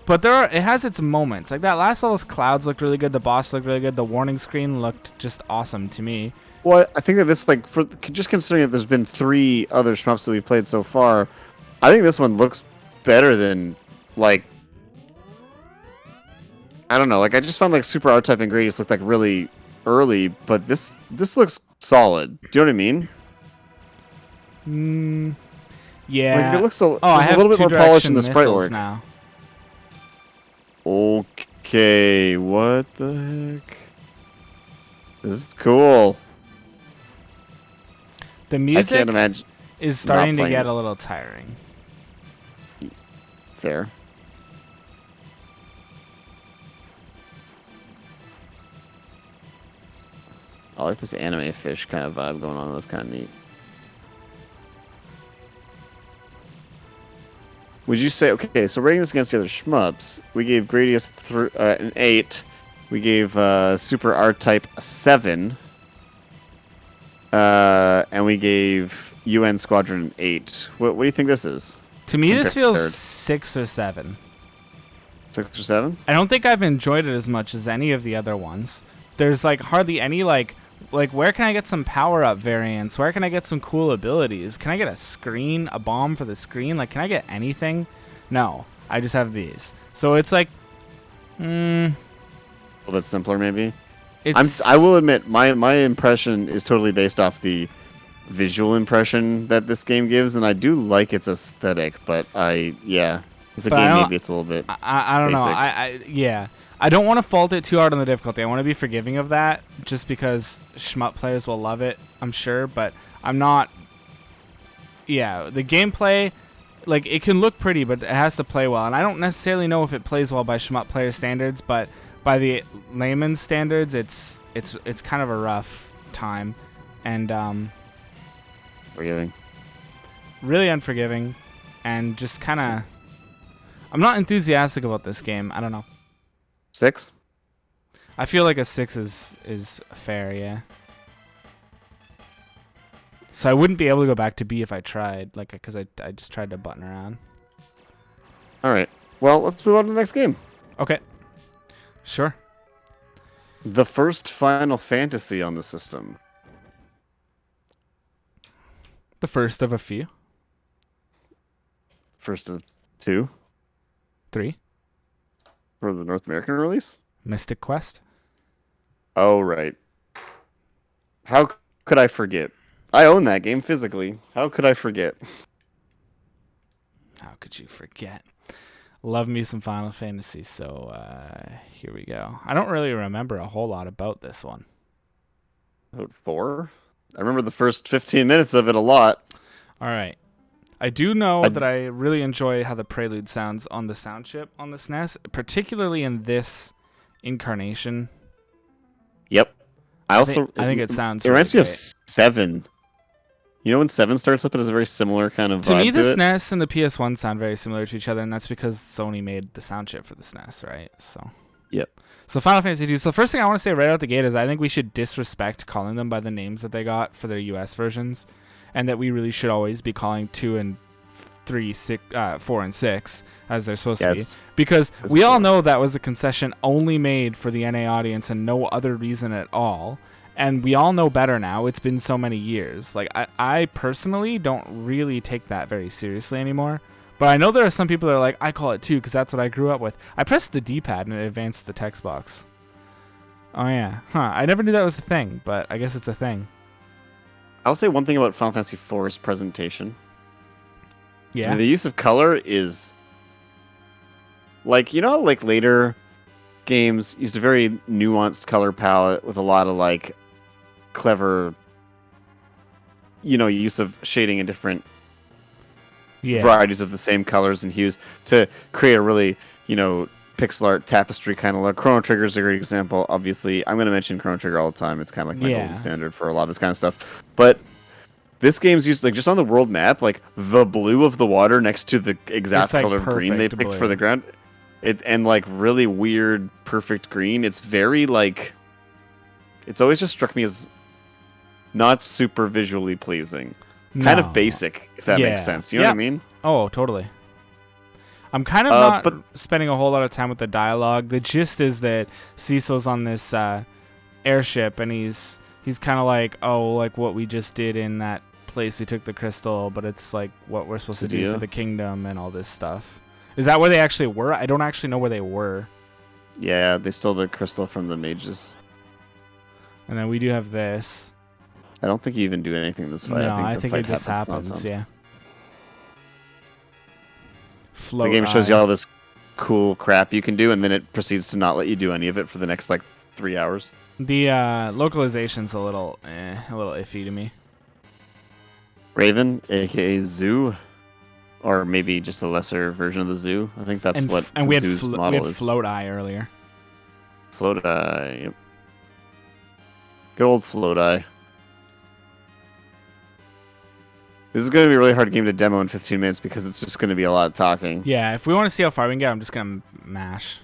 But it has its moments. Like that last level's clouds looked really good. The boss looked really good. The warning screen looked just awesome to me. Well, I think that this, like, for just considering that there's been 3 other shmups that we've played so far, I think this one looks better than, like, I don't know. Like, I just found like Super R-Type and Gradius looked like really early, but this looks solid. Do you know what I mean? Yeah. Like, it looks a little bit more polished in the sprite work now. Okay, what the heck? This is cool. The music I can't imagine is starting to get a little tiring. Fair. I like this anime fish kind of vibe going on. That's kind of neat. Would you say, okay, so rating this against the other shmups, we gave Gradius an 8. We gave Super R-Type a 7. And we gave UN Squadron an 8. What do you think this is? To me, this feels 6 or 7. 6 or 7? I don't think I've enjoyed it as much as any of the other ones. There's like hardly any like where can I get some power-up variants? Where can I get some cool abilities? Can I get a screen, a bomb for the screen? Like, can I get anything? No, I just have these. So it's like, a little bit simpler, maybe. It's, I will admit, my impression is totally based off the visual impression that this game gives, and I do like its aesthetic. But as a game, maybe it's a little bit. I don't know. I don't want to fault it too hard on the difficulty. I want to be forgiving of that, just because shmup players will love it, I'm sure. But I'm not. Yeah, the gameplay, like it can look pretty, but it has to play well. And I don't necessarily know if it plays well by shmup player standards, but by the layman's standards, it's kind of a rough time, and forgiving, really unforgiving, and just kind of. I'm not enthusiastic about this game. I don't know. 6? I feel like a 6 is fair, yeah. So I wouldn't be able to go back to B if I tried, like, because I just tried to button around. All right. Well, let's move on to the next game. Okay. Sure. The first Final Fantasy on the system. The first of a few. First of 2 3. for the North American release. Mystic Quest. Oh, right. How could I forget? I own that game physically. How could I forget? How could you forget? Love me some Final Fantasy, so here we go. I don't really remember a whole lot about this one. 4? I remember the first 15 minutes of it a lot. All right. I do know that I really enjoy how the prelude sounds on the sound chip on the SNES, particularly in this incarnation. Yep. I think it sounds It reminds really me of 7. You know when 7 starts up, it has a very similar kind of vibe to me, the to it? SNES and the PS1 sound very similar to each other, and that's because Sony made the sound chip for the SNES, right? So. Yep. So Final Fantasy 2. So the first thing I want to say right out the gate is I think we should disrespect calling them by the names that they got for their US versions, and that we really should always be calling 2 and 3, 6, 4 and 6 as they're supposed to be, because we all know that was a concession only made for the NA audience and no other reason at all. And we all know better now. It's been so many years. Like I personally don't really take that very seriously anymore. But I know there are some people that are like, I call it 2 because that's what I grew up with. I pressed the D-pad and it advanced the text box. Oh yeah, I never knew that was a thing, but I guess it's a thing. I'll say one thing about Final Fantasy IV's presentation. Yeah. The use of color is like, like later games used a very nuanced color palette with a lot of like clever, use of shading in different varieties of the same colors and hues to create a really, pixel art tapestry kind of look. Chrono Trigger is a great example. Obviously, I'm going to mention Chrono Trigger all the time. It's kind of like my golden standard for a lot of this kind of stuff. But this game's used, like, just on the world map, like, the blue of the water next to the exact color of green they picked for the ground. And, like, really weird, perfect green. It's very, like... It's always just struck me as not super visually pleasing. Kind of basic, if that makes sense. You know what I mean? Oh, totally. I'm kind of not spending a whole lot of time with the dialogue. The gist is that Cecil's on this airship, and he's kind of like, oh, like what we just did in that place we took the crystal, but it's like what we're supposed to do for the kingdom and all this stuff. Is that where they actually were? I don't actually know where they were. Yeah, they stole the crystal from the mages. And then we do have this. I don't think you even do anything in this fight. No, I think it just happens, yeah. The game shows you all this cool crap you can do, and then it proceeds to not let you do any of it for the next, like, 3 hours. The localization's a little iffy to me. Raven, aka Zoo, or maybe just a lesser version of the Zoo. I think that's what the Zoo's model is. We had Float Eye earlier. Float Eye, yep. Good old Float Eye. This is going to be a really hard game to demo in 15 minutes because it's just going to be a lot of talking. Yeah, if we want to see how far we can get, I'm just going to mash.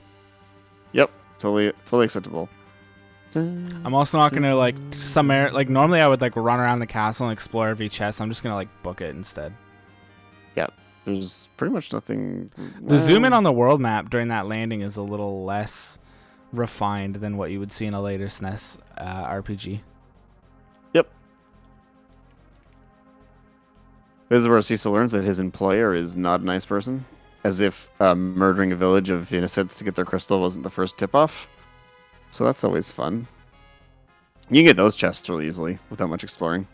Yep, totally acceptable. I'm also not going to, like, normally I would, like, run around the castle and explore every chest. I'm just going to, like, book it instead. Yep, there's pretty much nothing. The zoom in on the world map during that landing is a little less refined than what you would see in a later SNES RPG. Yep. This is where Cecil learns that his employer is not a nice person, as if murdering a village of innocents to get their crystal wasn't the first tip-off. So that's always fun. You can get those chests really easily without much exploring.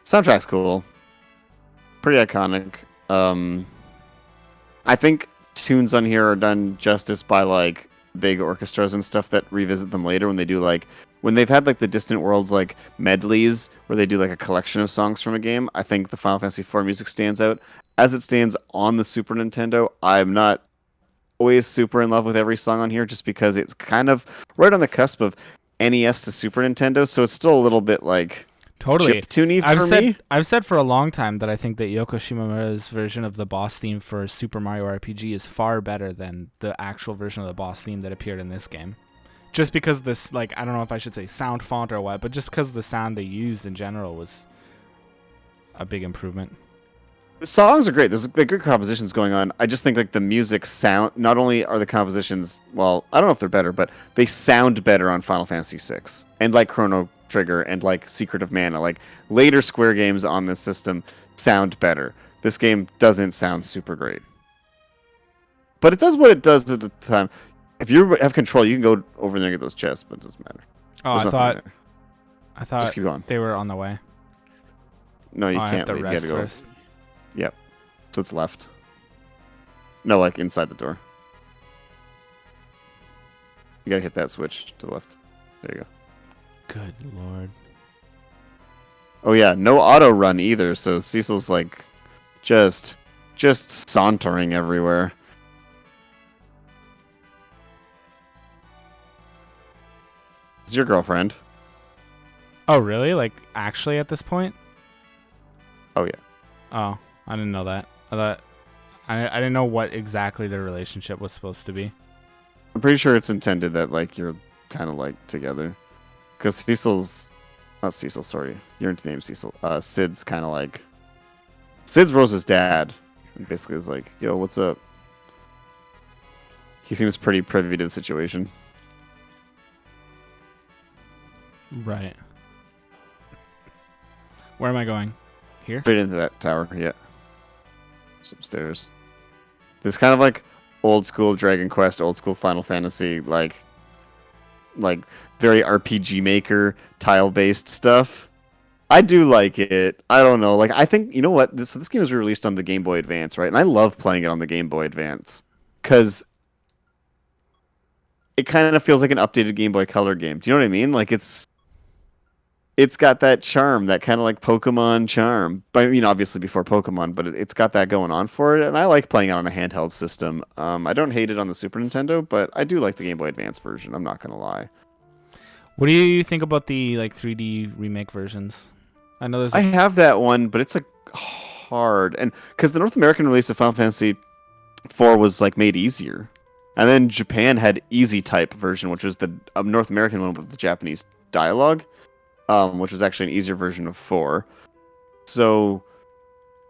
Soundtrack's cool. Pretty iconic. I think tunes on here are done justice by, like, big orchestras and stuff that revisit them later when they do, like, when they've had, like, the Distant Worlds, like, medleys where they do, like, a collection of songs from a game. I think the Final Fantasy IV music stands out. As it stands on the Super Nintendo, I'm not always super in love with every song on here just because it's kind of right on the cusp of NES to Super Nintendo, so it's still a little bit, like, totally chiptune-y for me. I've said for a long time that I think that Yoko Shimomura's version of the boss theme for Super Mario RPG is far better than the actual version of the boss theme that appeared in this game. Just because this, like, I don't know if I should say sound font or what, but just because the sound they used in general was a big improvement. The songs are great. There's like good compositions going on. I just think like the music sound. Not only are the compositions, well, I don't know if they're better, but they sound better on Final Fantasy VI and like Chrono Trigger and like Secret of Mana. Like later Square games on this system sound better. This game doesn't sound super great, but it does what it does at the time. If you have control, you can go over there and get those chests, but it doesn't matter. Oh, There's nothing there. I thought Just keep going. they were on the way. No, you I can't have to leave. You rest gotta go. first. Yep. So it's left. No, like inside the door. You gotta hit that switch to the left. There you go. Good lord. Oh yeah, no auto run either. So Cecil's like, just sauntering everywhere. It's your girlfriend. Oh, really? Like, actually at this point? Oh yeah. Oh, I didn't know that. I didn't know what exactly their relationship was supposed to be. I'm pretty sure it's intended that like you're kind of like together, because not Cecil. Sorry, your name Cecil. Sid's kind of like Sid's Rose's dad, and basically is like, yo, what's up? He seems pretty privy to the situation. Right. Where am I going? Here? Straight into that tower. Yeah. Just upstairs. This kind of like old school Dragon Quest, old school Final Fantasy, like very RPG Maker tile based stuff. I do like it. I don't know. Like I think you know what this game was released on the Game Boy Advance, right? And I love playing it on the Game Boy Advance because it kind of feels like an updated Game Boy Color game. Do you know what I mean? Like it's got that charm, that kind of like Pokemon charm. But I mean, obviously before Pokemon, but it's got that going on for it, and I like playing it on a handheld system. I don't hate it on the Super Nintendo, but I do like the Game Boy Advance version. I'm not gonna lie. What do you think about the like 3D remake versions? I know there's. I have that one, but it's like hard, and because the North American release of Final Fantasy IV was like made easier, and then Japan had Easy Type version, which was the North American one with the Japanese dialogue. Which was actually an easier version of 4. So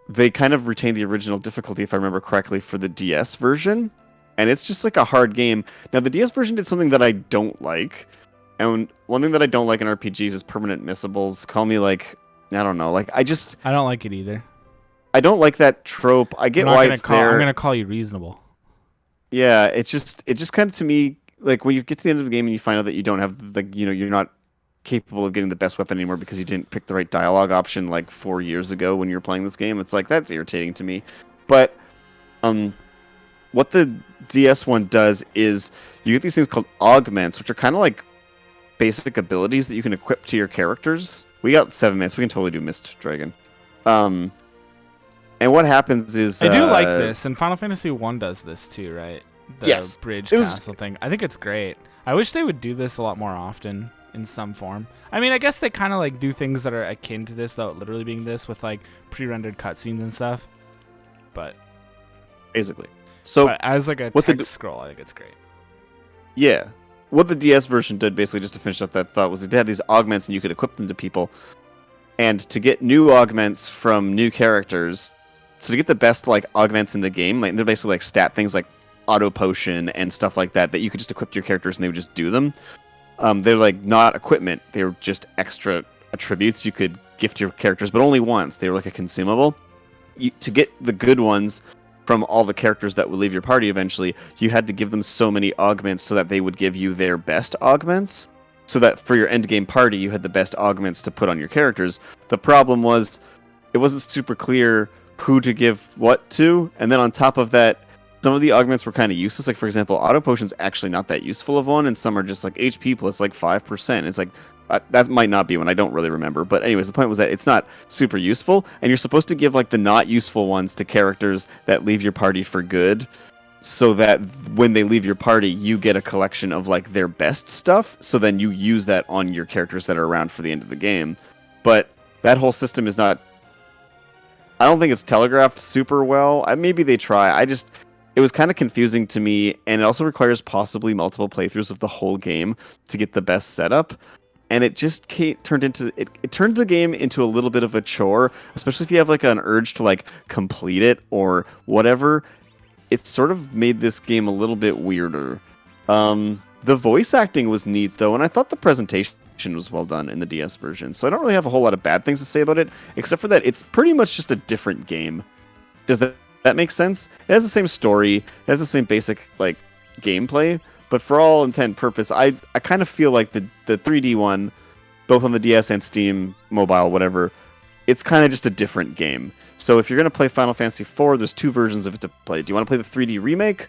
they kind of retained the original difficulty, if I remember correctly, for the DS version. And it's just like a hard game. Now, the DS version did something that I don't like. And one thing that I don't like in RPGs is permanent missables. Call me like, I don't know. Like, I don't like it either. I don't like that trope. I get why it's there. I'm going to call you reasonable. Yeah, it just kind of, to me, like when you get to the end of the game and you find out that you don't have, you're not capable of getting the best weapon anymore because you didn't pick the right dialogue option like 4 years ago when you were playing this game. It's like, that's irritating to me. But what the DS one does is you get these things called augments, which are kind of like basic abilities that you can equip to your characters. We got 7 minutes. We can totally do Mist Dragon. And what happens is I do like this, and Final Fantasy 1 does this too, right? Yes. Bridge castle thing. I think it's great. I wish they would do this a lot more often. In some form. I mean, I guess they kind of like do things that are akin to this, without literally being this, with like pre-rendered cutscenes and stuff. But basically, so but as like a text scroll, I think it's great. Yeah, what the DS version did, basically, just to finish up that thought, was it had these augments, and you could equip them to people. And to get new augments from new characters, so to get the best like augments in the game, like they're basically like stat things like auto potion and stuff like that you could just equip to your characters, and they would just do them. They're like not equipment; they were just extra attributes you could gift your characters, but only once. They were like a consumable. To get the good ones from all the characters that would leave your party eventually, you had to give them so many augments so that they would give you their best augments. So that for your end game party, you had the best augments to put on your characters. The problem was, it wasn't super clear who to give what to, and then on top of that, some of the augments were kind of useless. Like, for example, auto potion's actually not that useful of one, and some are just like HP plus like 5%. It's like, that might not be one. I don't really remember. But anyways, the point was that it's not super useful, and you're supposed to give like the not useful ones to characters that leave your party for good, so that when they leave your party, you get a collection of like their best stuff, so then you use that on your characters that are around for the end of the game. But that whole system is not... I don't think it's telegraphed super well. Maybe they try. It was kind of confusing to me, and it also requires possibly multiple playthroughs of the whole game to get the best setup. and it just turned into it turned the game into a little bit of a chore, especially if you have like an urge to like complete it or whatever. It sort of made this game a little bit weirder. The voice acting was neat though, and I thought the presentation was well done in the DS version. So I don't really have a whole lot of bad things to say about it, except for that it's pretty much just a different game. Does that make sense? It has the same story, it has the same basic like gameplay, but for all intent and purpose, I kind of feel like the 3D one, both on the DS and Steam, mobile, whatever, it's kind of just a different game. So if you're going to play Final Fantasy IV, there's two versions of it to play. Do you want to play the 3D remake,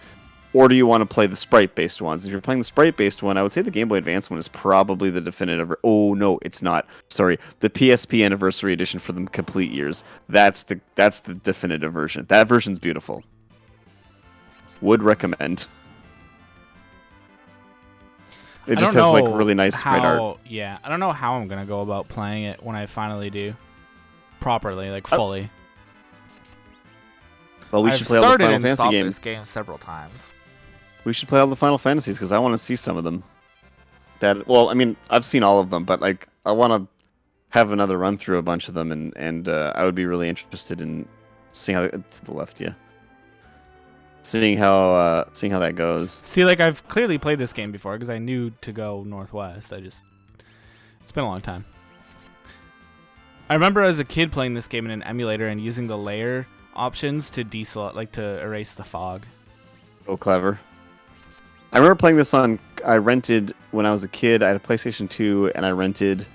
or do you want to play the sprite-based ones? If you're playing the sprite-based one, I would say the Game Boy Advance one is probably the definitive. Oh no, it's not. Sorry, the PSP Anniversary Edition for the complete years. That's the definitive version. That version's beautiful. Would recommend. It just has like really nice sprite art. Yeah, I don't know how I'm gonna go about playing it when I finally do properly, like fully. Well, we should play all the Final Fantasy This games. game several times. We should play all the Final Fantasies because I want to see some of them. Well, I mean, I've seen all of them, but like I want to have another run through a bunch of them, and I would be really interested in seeing how to the left, yeah. Seeing how that goes. See, like I've clearly played this game before because I knew to go northwest. It's been a long time. I remember as a kid playing this game in an emulator and using the layer options to to erase the fog. Oh, clever. I remember playing this I rented when I was a kid. I had a PlayStation 2 and I rented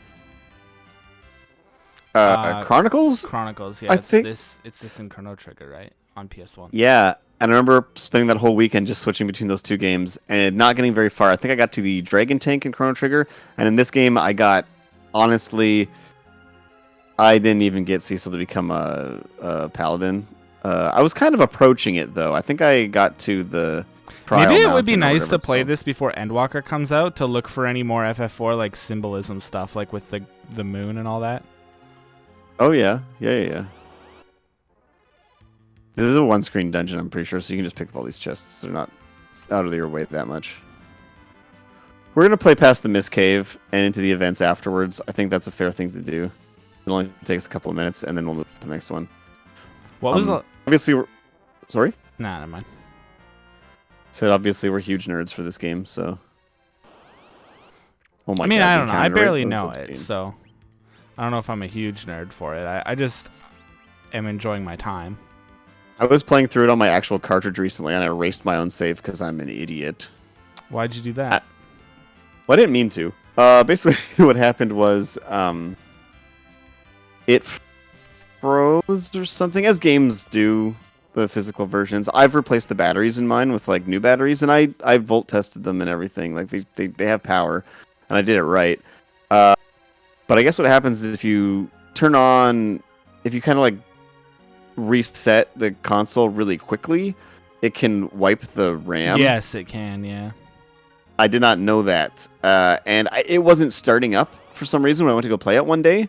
Chronicles? Chronicles, yeah. It's this in Chrono Trigger, right? On PS1. Yeah. And I remember spending that whole weekend just switching between those two games and not getting very far. I think I got to the Dragon Tank in Chrono Trigger, and in this game honestly, I didn't even get Cecil to become a paladin. I was kind of approaching it, though. I think I got to the trial. Maybe it would be nice to play this before Endwalker comes out to look for any more FF4 like symbolism stuff, like with the moon and all that. Oh, yeah. Yeah. This is a one-screen dungeon, I'm pretty sure, so you can just pick up all these chests. They're not out of your way that much. We're going to play past the Mist Cave and into the events afterwards. I think that's a fair thing to do. It only takes a couple of minutes, and then we'll move to the next one. What was the... Obviously, sorry? Nah, never mind. Said obviously we're huge nerds for this game, so... Oh my I mean, God, I don't know. I barely right know it, so... I don't know if I'm a huge nerd for it. I just am enjoying my time. I was playing through it on my actual cartridge recently, and I erased my own save because I'm an idiot. Why'd you do that? Well, I didn't mean to. Basically, what happened was it froze or something, as games do, the physical versions. I've replaced the batteries in mine with like new batteries, and I volt tested them and everything. Like they have power, and I did it right. But I guess what happens is if you kind of like reset the console really quickly, it can wipe the RAM. Yes, it can, yeah. I did not know that. It wasn't starting up for some reason when I went to go play it one day.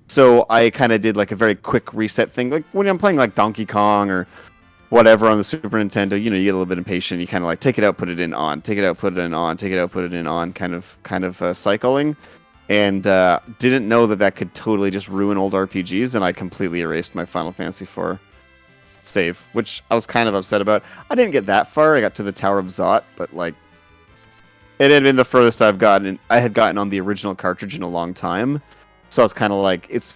So I kind of did like a very quick reset thing. Like when I'm playing like Donkey Kong or whatever on the Super Nintendo, you get a little bit impatient. You kind of like take it out, put it in, on, take it out, put it in, on, take it out, put it in, on, kind of cycling. And didn't know that could totally just ruin old RPGs, and I completely erased my Final Fantasy IV save, which I was kind of upset about. I didn't get that far. I got to the Tower of Zot, but like it had been the furthest I had gotten on the original cartridge in a long time. So I was kind of like, it's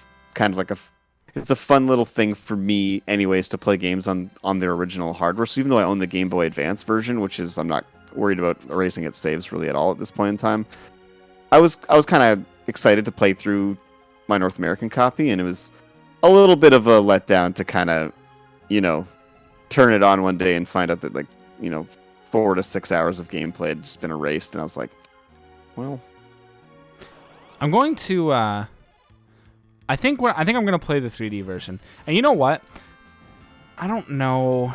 a fun little thing for me, anyways, to play games on their original hardware. So even though I own the Game Boy Advance version, which is I'm not worried about erasing its saves really at all at this point in time. I was kind of excited to play through my North American copy, and it was a little bit of a letdown to kind of, turn it on one day and find out that 4 to 6 hours of gameplay had just been erased, and I was like, well, I'm going to. I think I'm going to play the 3D version, and you know what? I don't know.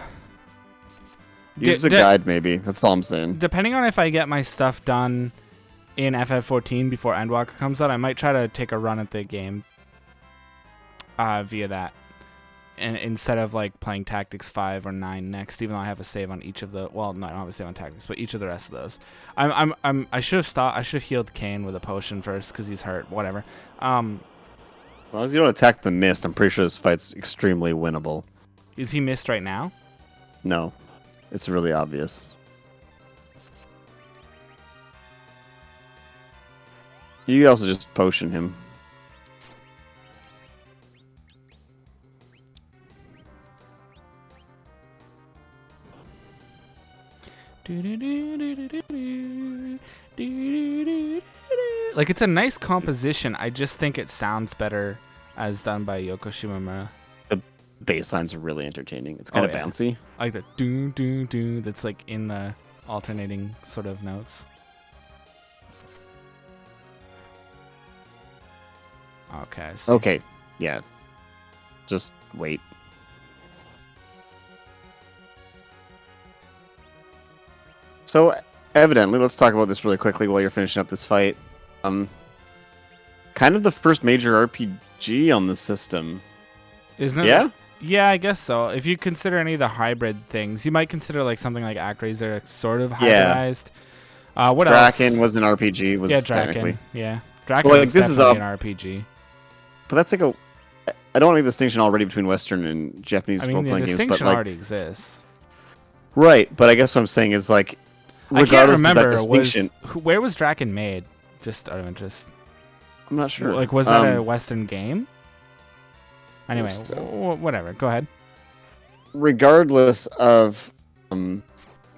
Use a guide, maybe. That's all I'm saying. Depending on if I get my stuff done in FF14 before Endwalker comes out, I might try to take a run at the game via that. and instead of like playing Tactics 5 or 9 next, even though I have a save on each of the, well, no, I don't have a save on Tactics, but each of the rest of those. I should have stopped. I should have healed Kane with a potion first because he's hurt. Whatever. As long as you don't attack the mist, I'm pretty sure this fight's extremely winnable. Is he missed right now? No, it's really obvious. You also just potion him. Like, it's a nice composition. I just think it sounds better as done by Yoko Shimomura. The bass lines are really entertaining. It's kind of bouncy. I like the doo doo doo that's like in the alternating sort of notes. Okay. Okay. Yeah. Just wait. So, evidently, let's talk about this really quickly while you're finishing up this fight. Kind of the first major RPG on the system. Isn't it? Yeah? Yeah, I guess so. If you consider any of the hybrid things, you might consider like something like ActRaiser sort of hybridized. What else? Draken was an RPG. Was technically. Draken. Yeah. Draken well, is definitely an RPG. But that's like I don't make the distinction already between Western and Japanese role-playing games. The distinction but already exists. Right, but I guess what I'm saying is like, regardless of that distinction, where was Draken made? Just out of interest. I'm not sure. Like, was that a Western game? Anyway, so. Whatever. Go ahead. Regardless of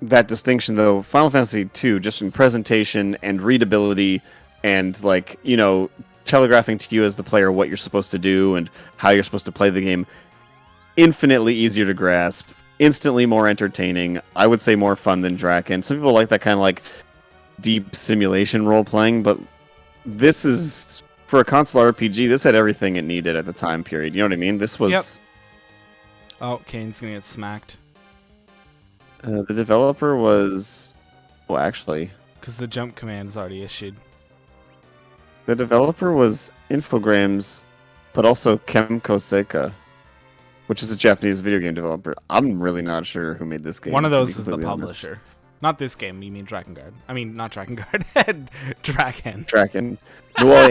that distinction, though, Final Fantasy II, just in presentation and readability and, like, you know, telegraphing to you as the player what you're supposed to do and how you're supposed to play the game, infinitely easier to grasp, instantly more entertaining, I would say more fun than Draken. Some people like that kind of, like, deep simulation role-playing, but this is, for a console RPG, this had everything it needed at the time period. You know what I mean? This was... Yep. Oh, Kane's gonna get smacked. The developer was... Well, actually... Because the jump command is already issued. The developer was Infogrames, but also Kemco Seika, which is a Japanese video game developer. I'm really not sure who made this game. One of those is the publisher. Not this game, you mean Drakengard. I mean, not Drakengard. Draken. Draken. Well,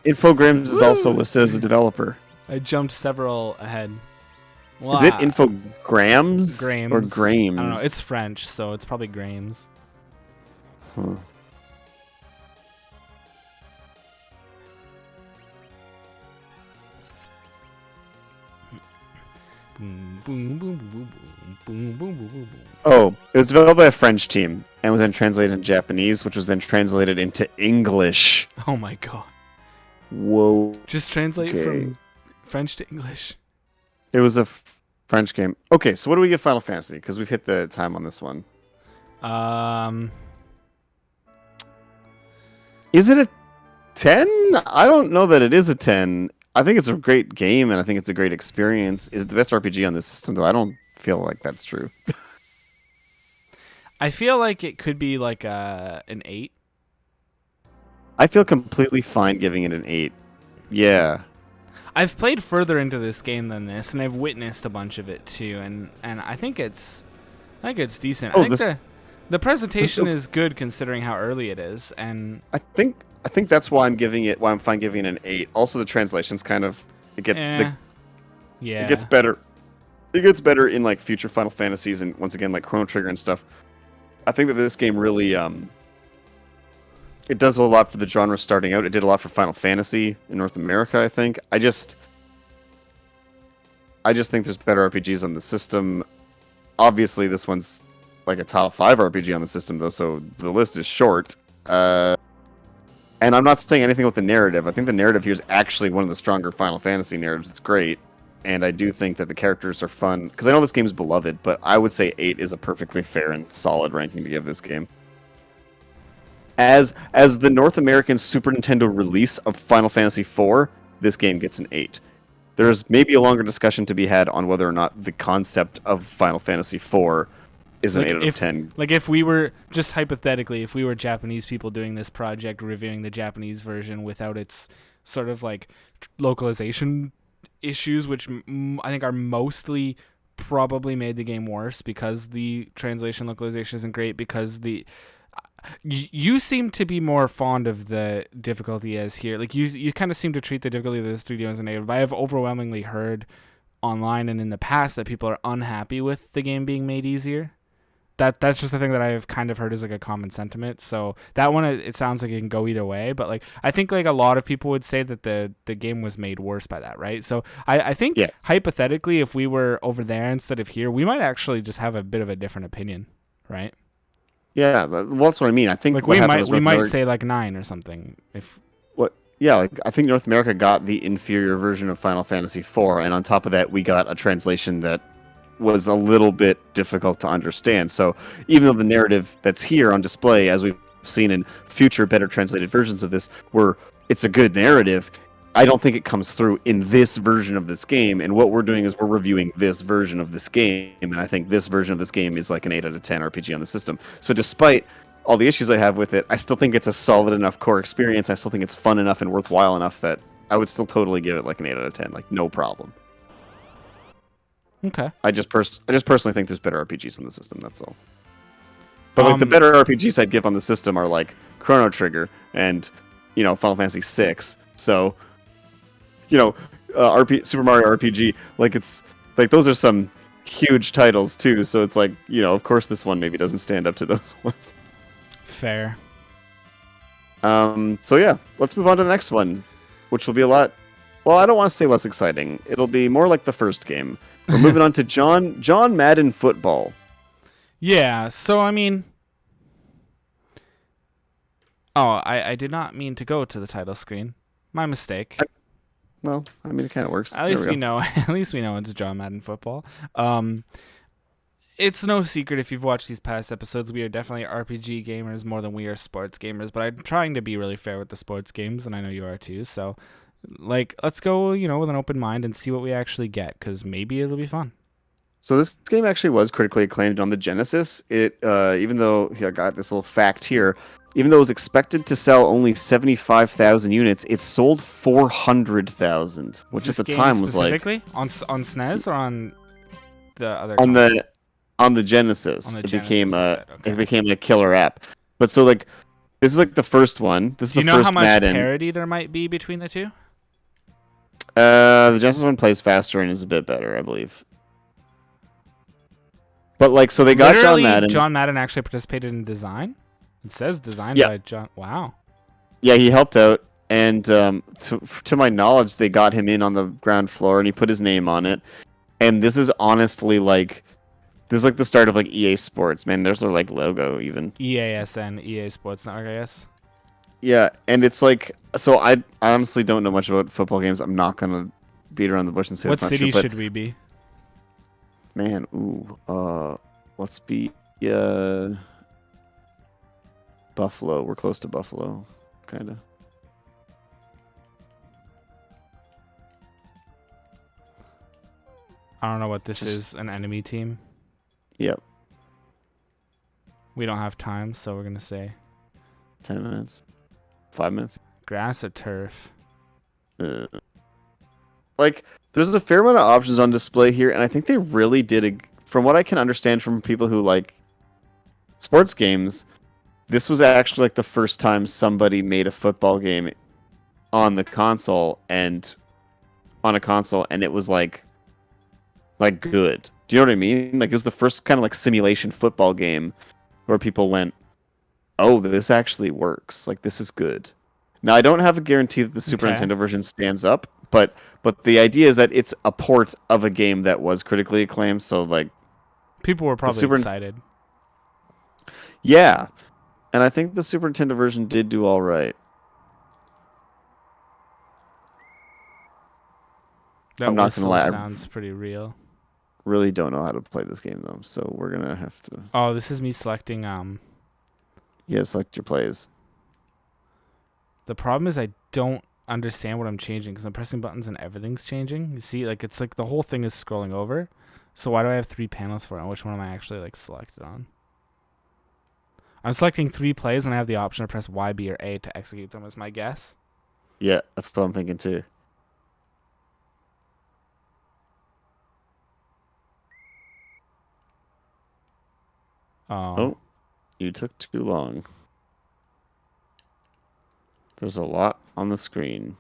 Infogrames is also listed as a developer. I jumped several ahead. Well, is it Infogrames? Grames. Or Grames? I don't know. It's French, so it's probably Grames. Huh. Oh, it was developed by a French team and was then translated into Japanese, which was then translated into English. Oh my god. Whoa. Just translate from French to English. It was a French game. Okay, so what do we give Final Fantasy? Because we've hit the time on this one. Is it a 10? I don't know that it is a 10. I think it's a great game, and I think it's a great experience. Is it the best RPG on this system, though? I don't feel like that's true. I feel like it could be like an 8. I feel completely fine giving it an 8. Yeah. I've played further into this game than this, and I've witnessed a bunch of it too, and I think it's decent. I think the presentation is good considering how early it is, and I think that's why I'm fine giving it an 8. Also, the translation's kind of it gets better. It gets better in like future Final Fantasies and once again like Chrono Trigger and stuff. I think that this game really it does a lot for the genre starting out. It did a lot for Final Fantasy in North America, I think. I just think there's better RPGs on the system. Obviously, this one's like a top 5 RPG on the system, though, so the list is short. And I'm not saying anything about the narrative. I think the narrative here is actually one of the stronger Final Fantasy narratives. It's great. And I do think that the characters are fun. Because I know this game's beloved, but I would say 8 is a perfectly fair and solid ranking to give this game. As the North American Super Nintendo release of Final Fantasy IV, this game gets an 8. There's maybe a longer discussion to be had on whether or not the concept of Final Fantasy IV is an 8 out of 10. Like, if we were, just hypothetically, if we were Japanese people doing this project, reviewing the Japanese version without its sort of, like, localization issues, which I think are mostly probably made the game worse because the translation localization isn't great, because you seem to be more fond of the difficulty as here. Like you kind of seem to treat the difficulty of this 3D as a native. I have overwhelmingly heard online and in the past that people are unhappy with the game being made easier. That's just the thing that I've kind of heard is like a common sentiment. So that one, it sounds like it can go either way. But like I think like a lot of people would say that the game was made worse by that, right? So I think Yes. hypothetically, if we were over there instead of here, we might actually just have a bit of a different opinion, right? Yeah, well, that's what I mean. I think Like what we happened might was we North might America, say like 9 or something. If yeah, like I think North America got the inferior version of Final Fantasy IV, and on top of that, we got a translation that was a little bit difficult to understand. So even though the narrative that's here on display, as we've seen in future better translated versions of this, it's a good narrative, I don't think it comes through in this version of this game. And what we're doing is we're reviewing this version of this game, and I think this version of this game is like an 8 out of 10 RPG on the system. So despite all the issues I have with it, I still think it's a solid enough core experience. I still think it's fun enough and worthwhile enough that I would still totally give it like an 8 out of 10, like no problem. okay, I just personally think there's better RPGs on the system. That's all. But like the better RPGs I'd give on the system are like Chrono Trigger and Final Fantasy VI. So Super Mario RPG, like it's like those are some huge titles too. So it's like of course this one maybe doesn't stand up to those ones. fair. So yeah, let's move on to the next one, which will be a lot. Well, I don't want to say less exciting. It'll be more like the first game. We're moving on to John Madden Football. Yeah, so I mean, I did not mean to go to the title screen. My mistake. Well, I mean, it kind of works. At least we know. At least we know it's John Madden Football. It's no secret if you've watched these past episodes, we are definitely RPG gamers more than we are sports gamers. But I'm trying to be really fair with the sports games, and I know you are too. So, like, let's go, with an open mind and see what we actually get, because maybe it'll be fun. So this game actually was critically acclaimed on the Genesis. It, even though I got this little fact here, even though it was expected to sell only 75,000 units, it sold 400,000, which This at the game time was like specifically on SNES or on the other on console? the Genesis. On the It Genesis, became you said, okay. it became a killer app. But so like this is like the first one. This is Do you the know first how much Madden. parity there might be between the two? The Genesis one plays faster and is a bit better, I believe. But like, so they got Literally, John Madden. John Madden actually participated in design. It says designed Yeah. by John. Wow. Yeah, he helped out, and to my knowledge, they got him in on the ground floor, and he put his name on it. And this is honestly like, this is like the start of like EA Sports, man. There's their like logo even. EASN, EA Sports Network, I guess. Yeah, and it's like, so I honestly don't know much about football games. I'm not gonna beat around the bush and say What that's not city true. should we be? Man, let's be Buffalo. We're close to Buffalo, kind of. I don't know what this is. An enemy team. Yep, We don't have time, so we're gonna say 10 minutes, 5 minutes. grass or turf. Like, there's a fair amount of options on display here, and I think they really did. From what I can understand from people who like sports games, this was actually like the first time somebody made a football game on the console and it was like good. Do you know what I mean? Like, it was the first kind of like simulation football game where people went, "Oh, this actually works. Like, this is good." Now, I don't have a guarantee that the Super Okay. Nintendo version stands up, but the idea is that it's a port of a game that was critically acclaimed. So like, People were probably Super- excited. yeah, and I think the Super Nintendo version did do all right. That I'm not whistle gonna lie, I sounds pretty real. really don't know how to play this game though, so we're gonna have to Oh, this is me selecting. select your plays. The problem is I don't understand what I'm changing because I'm pressing buttons and everything's changing. You see, like it's like the whole thing is scrolling over. So why do I have 3 panels for it? And which one am I actually like selected on? I'm selecting 3 plays and I have the option to press Y, B, or A to execute them as my guess. Yeah, that's what I'm thinking too. Oh, Oh, you took too long. There's a lot on the screen.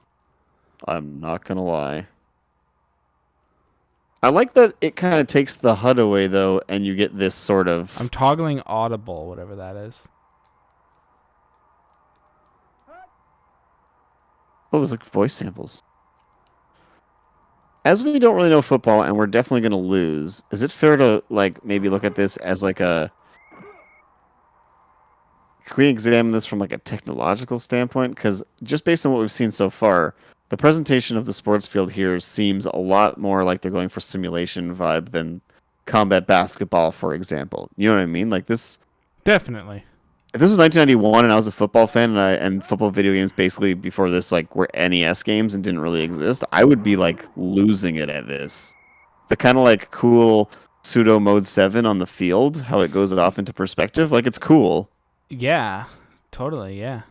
I'm not gonna lie. I like that it kind of takes the HUD away though, and you get this sort I'm of. toggling audible, whatever that is. Oh, there's like voice samples. As we don't really know football, and we're definitely gonna lose. Is it fair to like maybe look at this as like a? Can we examine this from like a technological standpoint? Because just based on what we've seen so far, the presentation of the sports field here seems a lot more like they're going for simulation vibe than combat basketball, for example. You know what I mean? Like this. Definitely. If this was 1991 and I was a football fan and football video games basically before this like were NES games and didn't really exist, I would be like losing it at this. The kind of like cool pseudo mode 7 on the field, how it goes off into perspective, like it's cool. Yeah, totally. Yeah.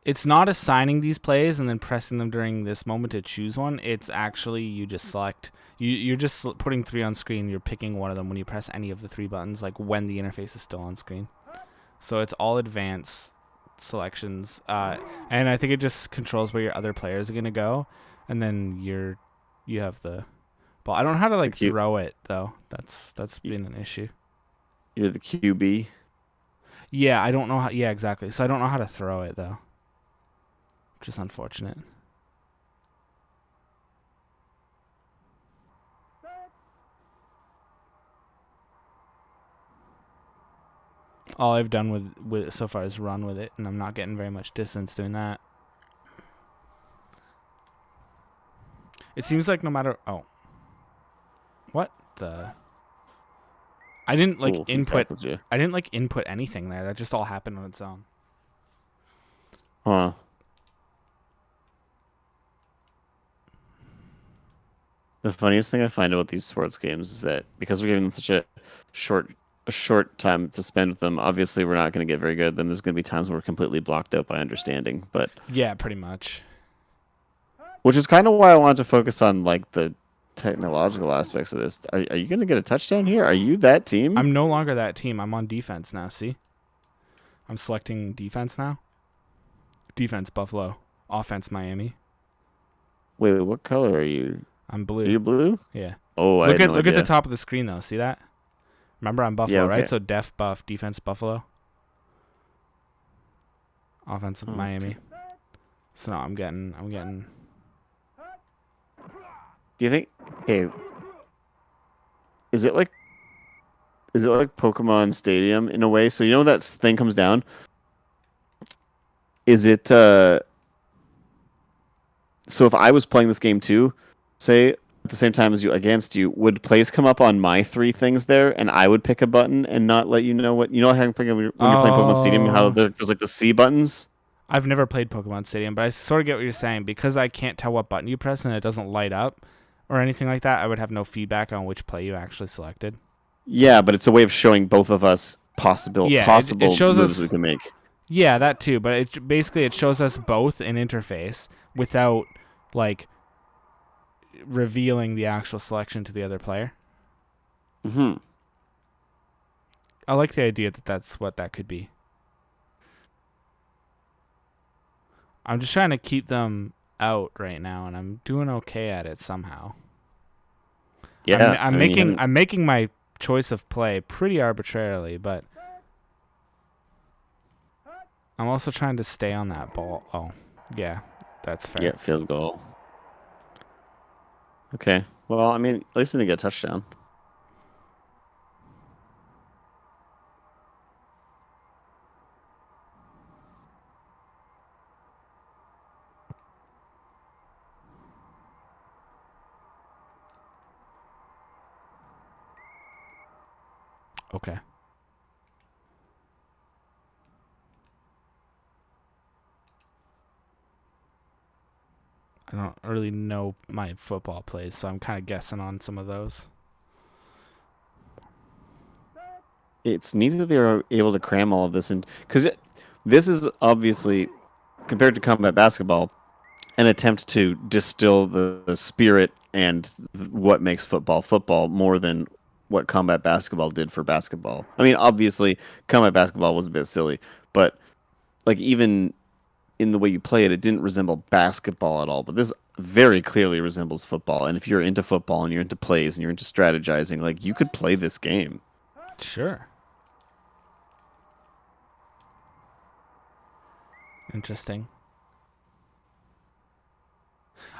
It's not assigning these plays and then pressing them during this moment to choose one. It's actually you just select. You're just putting 3 on screen. You're picking one of them when you press any of the 3 buttons, like when the interface is still on screen. So it's all advanced selections, and I think it just controls where your other players are gonna go, and then you have the ball. I don't know how to like throw it though. That's been an issue. You're the QB. Yeah, I don't know how. Yeah, exactly. So I don't know how to throw it though, which is unfortunate. All I've done with it so far is run with it, and I'm not getting very much distance doing that. It seems like no matter what the I didn't like Ooh, input anything there. That just all happened on its own. Huh. The funniest thing I find about these sports games is that because we're giving them such a short time to spend with them, obviously we're not going to get very good at them. There's going to be times where we're completely blocked out by understanding, but yeah, pretty much. Which is kind of why I wanted to focus on like the technological aspects of this. Are you going to get a touchdown here? Are you that team? I'm no longer that team. I'm on defense now. See, I'm selecting defense now. Defense Buffalo, offense Miami. Wait, what color are you? I'm blue. Are you blue? Yeah. Oh, I had no look at idea. the top of the screen though. See that? Remember I'm Buffalo, Yeah, okay. right? So def buff defense Buffalo. Offensive Miami. So no, I'm getting. Do you think? Okay. Is it like Pokemon Stadium in a way? So you know that thing comes down. Is it? So if I was playing this game too, say at the same time as you against you, would plays come up on my 3 things there, and I would pick a button and not let you know what you know how when you're playing Pokemon Stadium, how there's like the C buttons. I've never played Pokemon Stadium, but I sort of get what you're saying. Because I can't tell what button you press and it doesn't light up or anything like that, I would have no feedback on which play you actually selected. Yeah, but it's a way of showing both of us possible it shows moves us, we can make. Yeah, that too. But it shows us both an interface without like revealing the actual selection to the other player. Hmm. I like the idea that that's what that could be. I'm just trying to keep them out right now, and I'm doing okay at it somehow. Yeah, I'm making my choice of play pretty arbitrarily, but I'm also trying to stay on that ball. Oh, yeah, that's fair. Yeah, field goal. Okay. Well, I mean, at least they didn't get a touchdown. Okay. I don't really know my football plays, so I'm kind of guessing on some of those. It's neat that they were able to cram all of this in, because this is obviously compared to combat basketball, an attempt to distill the spirit and what makes football more than what combat basketball did for basketball. I mean, obviously, combat basketball was a bit silly, but like even in the way you play it, it didn't resemble basketball at all. But this very clearly resembles football. And if you're into football and you're into plays and you're into strategizing, like you could play this game. Sure. Interesting.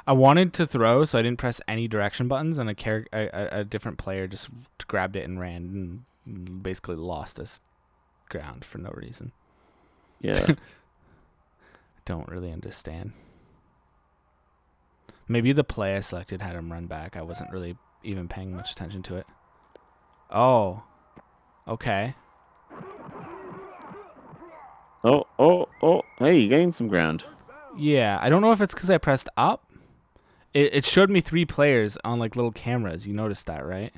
I wanted to throw, so I didn't press any direction buttons, and a different player just grabbed it and ran and basically lost this ground for no reason. Yeah. Don't really understand. Maybe the play I selected had him run back. I wasn't really even paying much attention to it. Oh. Okay. Oh. Hey, you gained some ground. Yeah, I don't know if it's because I pressed up. It showed me 3 players on like little cameras. You noticed that, right?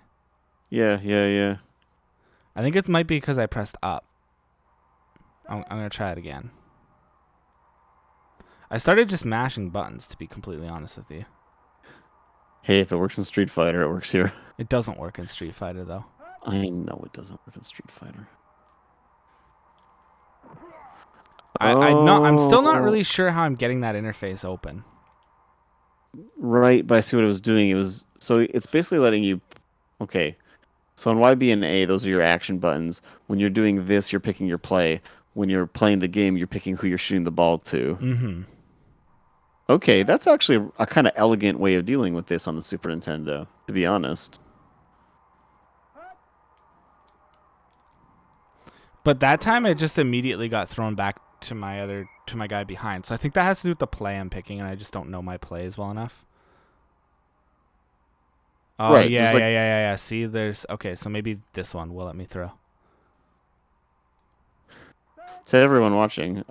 Yeah. I think it might be because I pressed up. I'm going to try it again. I started just mashing buttons, to be completely honest with you. Hey, if it works in Street Fighter, it works here. It doesn't work in Street Fighter, though. I know it doesn't work in Street Fighter. I'm still not really sure how I'm getting that interface open. Right, but I see what it was doing. It's basically letting you. Okay, so on Y, B, and A, those are your action buttons. When you're doing this, you're picking your play. When you're playing the game, you're picking who you're shooting the ball to. Mm-hmm. Okay, that's actually a kind of elegant way of dealing with this on the Super Nintendo, to be honest. But that time, it just immediately got thrown back to my guy behind. So I think that has to do with the play I'm picking, and I just don't know my plays well enough. Oh, right, yeah. See, okay, so maybe this one will let me throw. To everyone watching,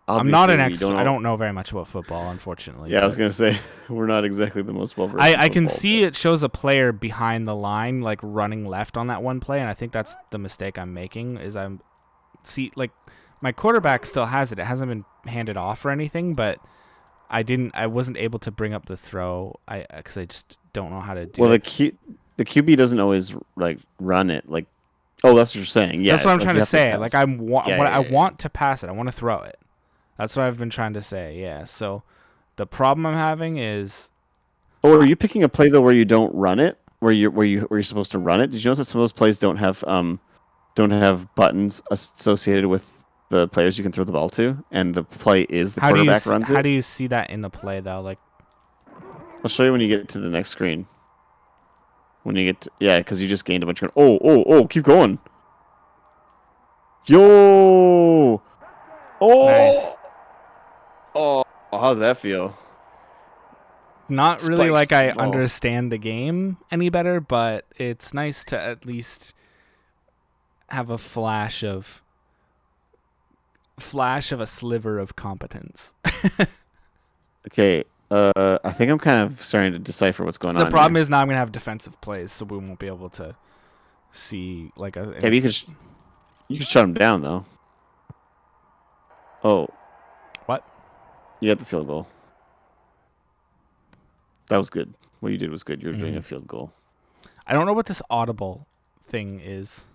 I'm not an expert. I don't know very much about football, unfortunately. Yeah, I was gonna say we're not exactly the most well-versed. I can see it shows a player behind the line, like running left on that one play, and I think that's the mistake I'm making. My quarterback still has it. It hasn't been handed off or anything, but I wasn't able to bring up the throw. Because I just don't know how to do it. Well, the QB doesn't always like run it. Like, oh, that's what you're saying. Yeah, that's what I'm trying to say. Like I want to pass it. I want to throw it. That's what I've been trying to say. Yeah. So the problem I'm having is. Oh, are you picking a play though where you don't run it? Where you're supposed to run it? Did you notice that some of those plays don't have buttons associated with the players you can throw the ball to, and the play is the quarterback runs it? How do you see that in the play though? Like, I'll show you when you get to the next screen. When you get because you just gained a bunch of. Oh! Keep going. Yo! Oh! Nice. Oh, how's that feel? Not really like I understand the game any better, but it's nice to at least have a flash of a sliver of competence. Okay, I think I'm kind of starting to decipher what's going on. The problem is now I'm gonna have defensive plays, so we won't be able to see like a. Maybe you could shut him down though. Oh. What? You got the field goal. That was good. What you did was good. You were doing a field goal. I don't know what this Audible thing is.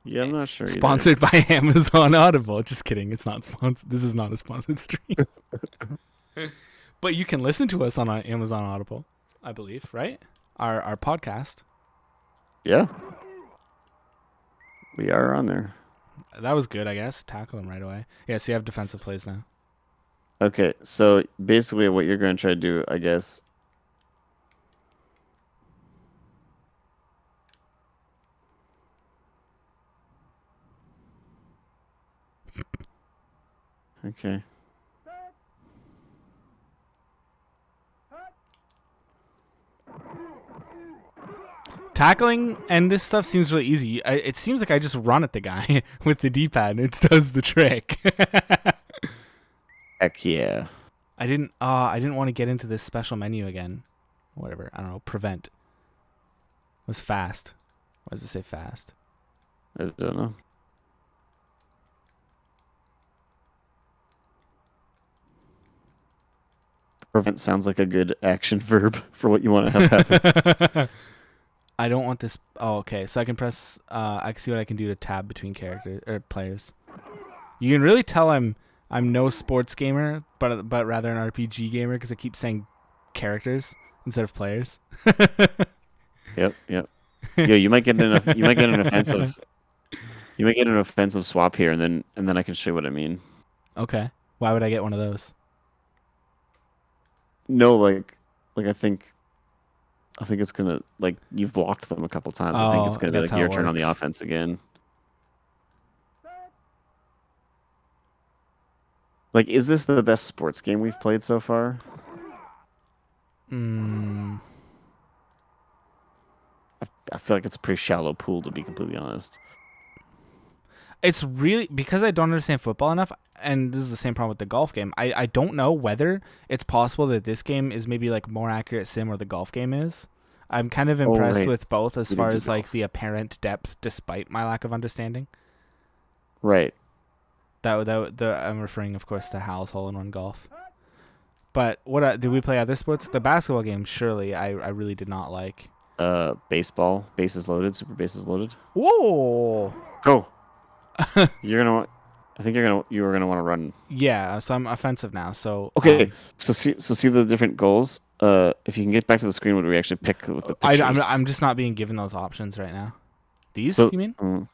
Yeah, I'm not sure. Sponsored by Amazon Audible. Just kidding. It's not sponsored. This is not a sponsored stream. But you can listen to us on Amazon Audible, I believe, right? Our podcast. Yeah. We are on there. That was good, I guess. Tackle him right away. Yeah, so you have defensive plays now. Okay, so basically what you're going to try to do, I guess. Okay. Tackling and this stuff seems really easy. It seems like I just run at the guy with the D-pad and it does the trick. Heck yeah. I didn't want to get into this special menu again. Whatever. I don't know. Prevent. It was fast. Why does it say fast? I don't know. Prevent sounds like a good action verb for what you want to have happen. I don't want this. Oh, okay. So I can press. I can see what I can do to tab between characters or players. You can really tell I'm no sports gamer, but rather an RPG gamer because I keep saying characters instead of players. Yep. Yeah, you might get an offensive. You might get an offensive swap here, and then I can show you what I mean. Okay. Why would I get one of those? No, like I think it's gonna like you've blocked them a couple times. I think it's Oh, gonna be that's like how your it turn on the works. offense again. Like, is this the best sports game we've played so far? Hmm. I feel like it's a pretty shallow pool, to be completely honest. It's really because I don't understand football enough, and this is the same problem with the golf game. I don't know whether it's possible that this game is maybe like more accurate sim or the golf game is. I'm kind of Oh, impressed right. with both as We far did do as like golf. the apparent depth despite my lack of understanding. Right. I'm referring, of course, to Hal's hole-in-one golf. But did we play other sports? The basketball game, surely, I really did not like. Baseball, bases loaded, super bases loaded. Whoa! Go. You're gonna want. I think you were gonna want to run. Yeah, so I'm offensive now. So Okay. So see the different goals. If you can get back to the screen, what do we actually pick with the pictures? I'm just not being given those options right now. These, So, you mean?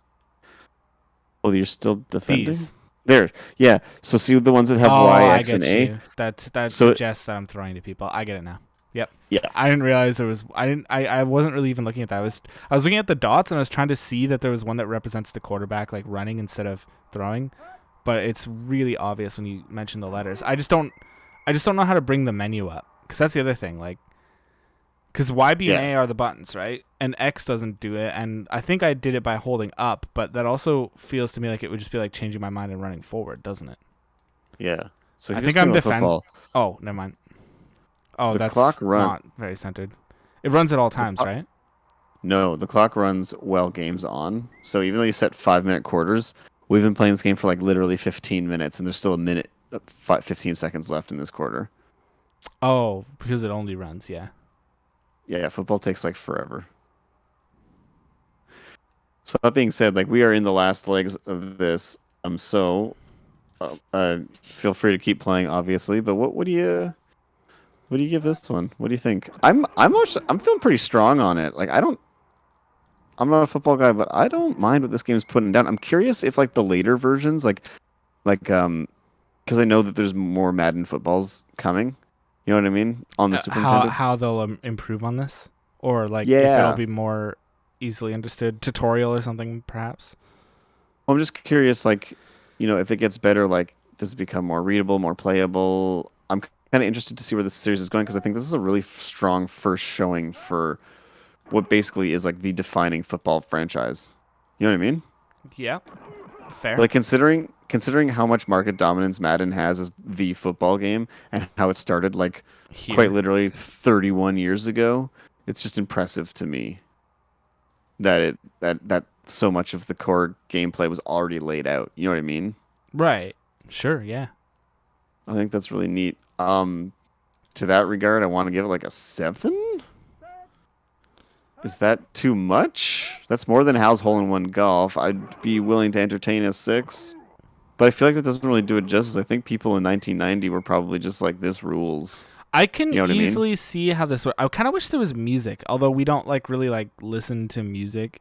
oh, you're still defending? These. There. Yeah. So see the ones that have Oh, Y, I X, and get A. you. That So suggests that I'm throwing to people. I get it now. Yep. yeah. I didn't realize there was. I wasn't really even looking at that. I was looking at the dots and I was trying to see that there was one that represents the quarterback like running instead of throwing. But it's really obvious when you mention the letters. I just don't know how to bring the menu up because that's the other thing. Like, because Y, B, and Yeah. A are the buttons, right? And X doesn't do it. And I think I did it by holding up, but that also feels to me like it would just be like changing my mind and running forward, doesn't it? Yeah. So I here's think the thing I'm about defend. football. Oh, never mind. Oh, The clock that's run. not very centered. It runs at all The times, clock, right? no, the clock runs while game's on. So even though you set 5-minute quarters, we've been playing this game for like literally 15 minutes, and there's still a minute, 15 seconds left in this quarter. Oh, because it only runs, yeah. Yeah. Football takes like forever. So that being said, like we are in the last legs of this. So feel free to keep playing, obviously. But what do you give this one? What do you think? I'm feeling pretty strong on it. Like I'm not a football guy, but I don't mind what this game's putting down. I'm curious if like the later versions, like because I know that there's more Madden footballs coming. You know what I mean? On the Super Nintendo. How they'll improve on this, or like if it'll Yeah. be more easily understood, tutorial or something, perhaps. I'm just curious, like, if it gets better, like, does it become more readable, more playable? I'm kind of interested to see where this series is going because I think this is a really strong first showing for what basically is like the defining football franchise. You know what I mean? Yeah, fair. Like considering how much market dominance Madden has as the football game and how it started like quite Here, literally 31 years ago, it's just impressive to me that that so much of the core gameplay was already laid out. You know what I mean? right? Sure, yeah. I think that's really neat. To that regard, I want to give it like a 7. Is that too much? That's more than Hal's hole-in-one golf. I'd be willing to entertain a 6. But I feel like that doesn't really do it justice. I think people in 1990 were probably just like, this rules. I can You know what I mean? easily see how this works. I kind of wish there was music, although we don't like really like listen to music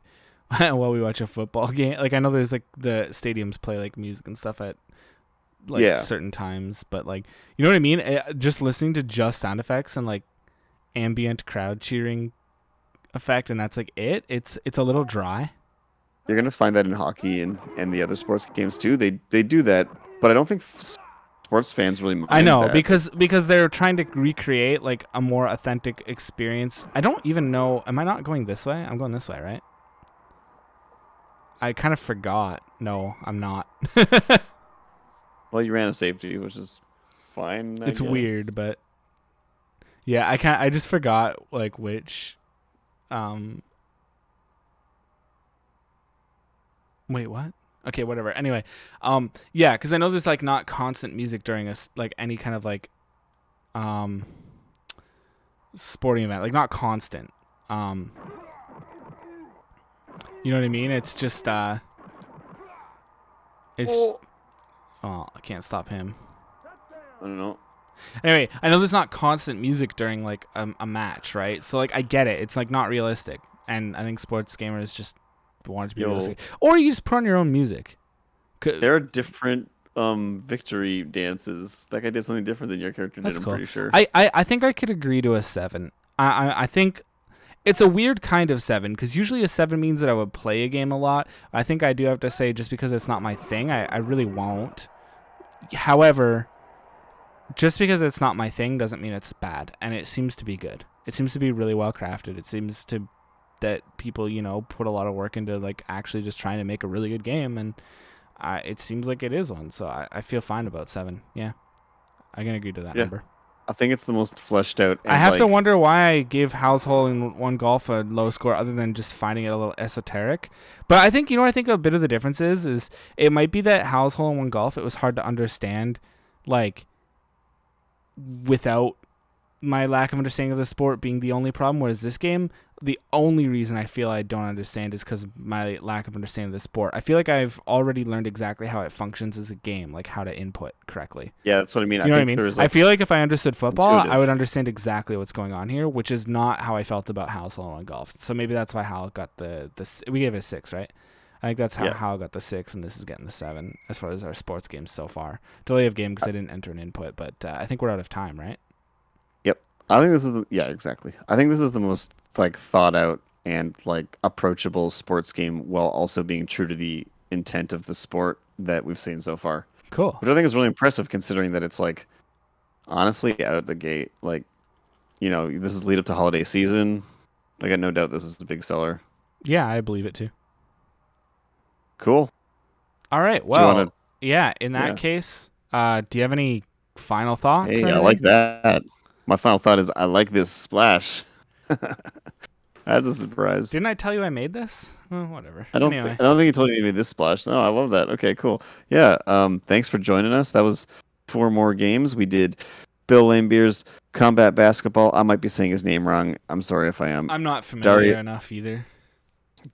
while we watch a football game. Like I know there's like the stadiums play like music and stuff at like Yeah. certain times, but like you know what I mean? Just listening to just sound effects and like ambient crowd cheering effect, and that's like it. It's a little dry. You're going to find that in hockey and the other sports games too. They do that, but I don't think sports fans really mind I know that. because they're trying to recreate like a more authentic experience. I don't even know. Am I not going this way? I'm going this way, right? I kind of forgot. No, I'm not. Well, you ran a safety, which is fine. I It's guess. weird, but yeah, I just forgot like which. Wait, what? Okay, whatever. Anyway, yeah, because I know there's like not constant music during like any kind of like um sporting event, like not constant. You know what I mean? It's just it's Oh, oh, I can't stop him. I don't know. Anyway, I know there's not constant music during like a match, right? So like I get it. It's like not realistic, and I think sports gamers just want it to be Yo, realistic. Or you just put on your own music. there are different victory dances. That guy did something different than your character did, That's I'm cool. pretty sure. I think I could agree to a 7. I think it's a weird kind of 7 because usually a 7 means that I would play a game a lot. I think I do have to say just because it's not my thing, I really won't. However, just because it's not my thing doesn't mean it's bad, and it seems to be good. It seems to be really well crafted. It seems to that people, put a lot of work into like actually just trying to make a really good game, and it seems like it is one. So I feel fine about 7. Yeah, I can agree to that Yeah, number. I think it's the most fleshed out I and have to like wonder why I gave Household in One Golf a low score, other than just finding it a little esoteric. But I think what I think a bit of the difference is it might be that Household in One Golf, it was hard to understand, like without my lack of understanding of the sport being the only problem. Whereas this game, the only reason I feel I don't understand is because of my lack of understanding of the sport. I feel like I've already learned exactly how it functions as a game, like how to input correctly. yeah, that's what I mean. You I know what I think mean? there's I like feel like if I understood football, I intuitive. would understand exactly what's going on here, which is not how I felt about Household on Golf. So maybe that's why Hal got we gave it a 6, right? I think that's how Yeah. Hal got the 6, and this is getting the 7 as far as our sports games so far. Delay of game because I didn't enter an input, but I think we're out of time, right? Yep. I think this is yeah, exactly. I think this is the most like thought out and like approachable sports game while also being true to the intent of the sport that we've seen so far. Cool. Which I think is really impressive considering that it's like honestly out the gate, like, this is lead up to holiday season. I got no doubt this is a big seller. Yeah, I believe it too. Cool. All right. Do you want Well, to yeah, in that yeah. case, do you have any final thoughts or Hey, I anything? like that. My final thought is I like this splash. That's a surprise. Didn't I tell you I made this? Well, whatever. I don't think Anyway. I don't think you told me you made this splash. No, I love that. Okay, cool. Yeah. Thanks for joining us. That was 4 more games. We did Bill Laimbeer's combat basketball. I might be saying his name wrong. I'm sorry if I am. I'm not familiar Darius enough either.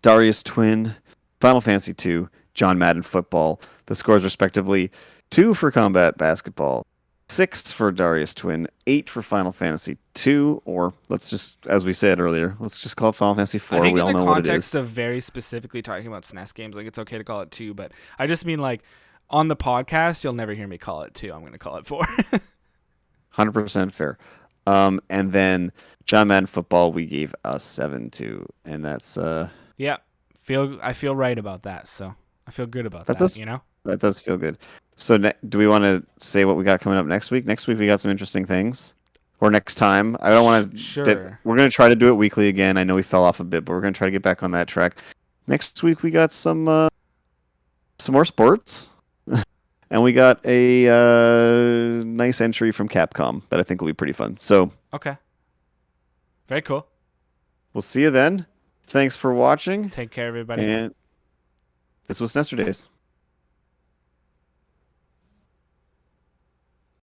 Darius Twin, Final Fantasy 2, John Madden football. The scores respectively 2 for combat basketball, 6 for Darius Twin, 8 for Final Fantasy 2, or let's just, as we said earlier, let's just call it Final Fantasy I 4. think We in all the know what it context is. of very specifically talking about SNES games, like it's okay to call it 2, but I just mean like on the podcast, you'll never hear me call it 2. I'm going to call it 4. 100% fair. And then John Madden football, we gave a 7 to, and that's Yeah. I feel right about that, so I feel good about that that, does you know? that does feel good. So do we want to say what we got coming up next week? Next week we got some interesting things. Or next time. I don't want to. Sure. We're going to try to do it weekly again. I know we fell off a bit, but we're going to try to get back on that track. Next week we got some more sports, and we got a nice entry from Capcom that I think will be pretty fun. So Okay. Very cool. we'll see you then. Thanks for watching, Take care, everybody. and this was SNESterdays.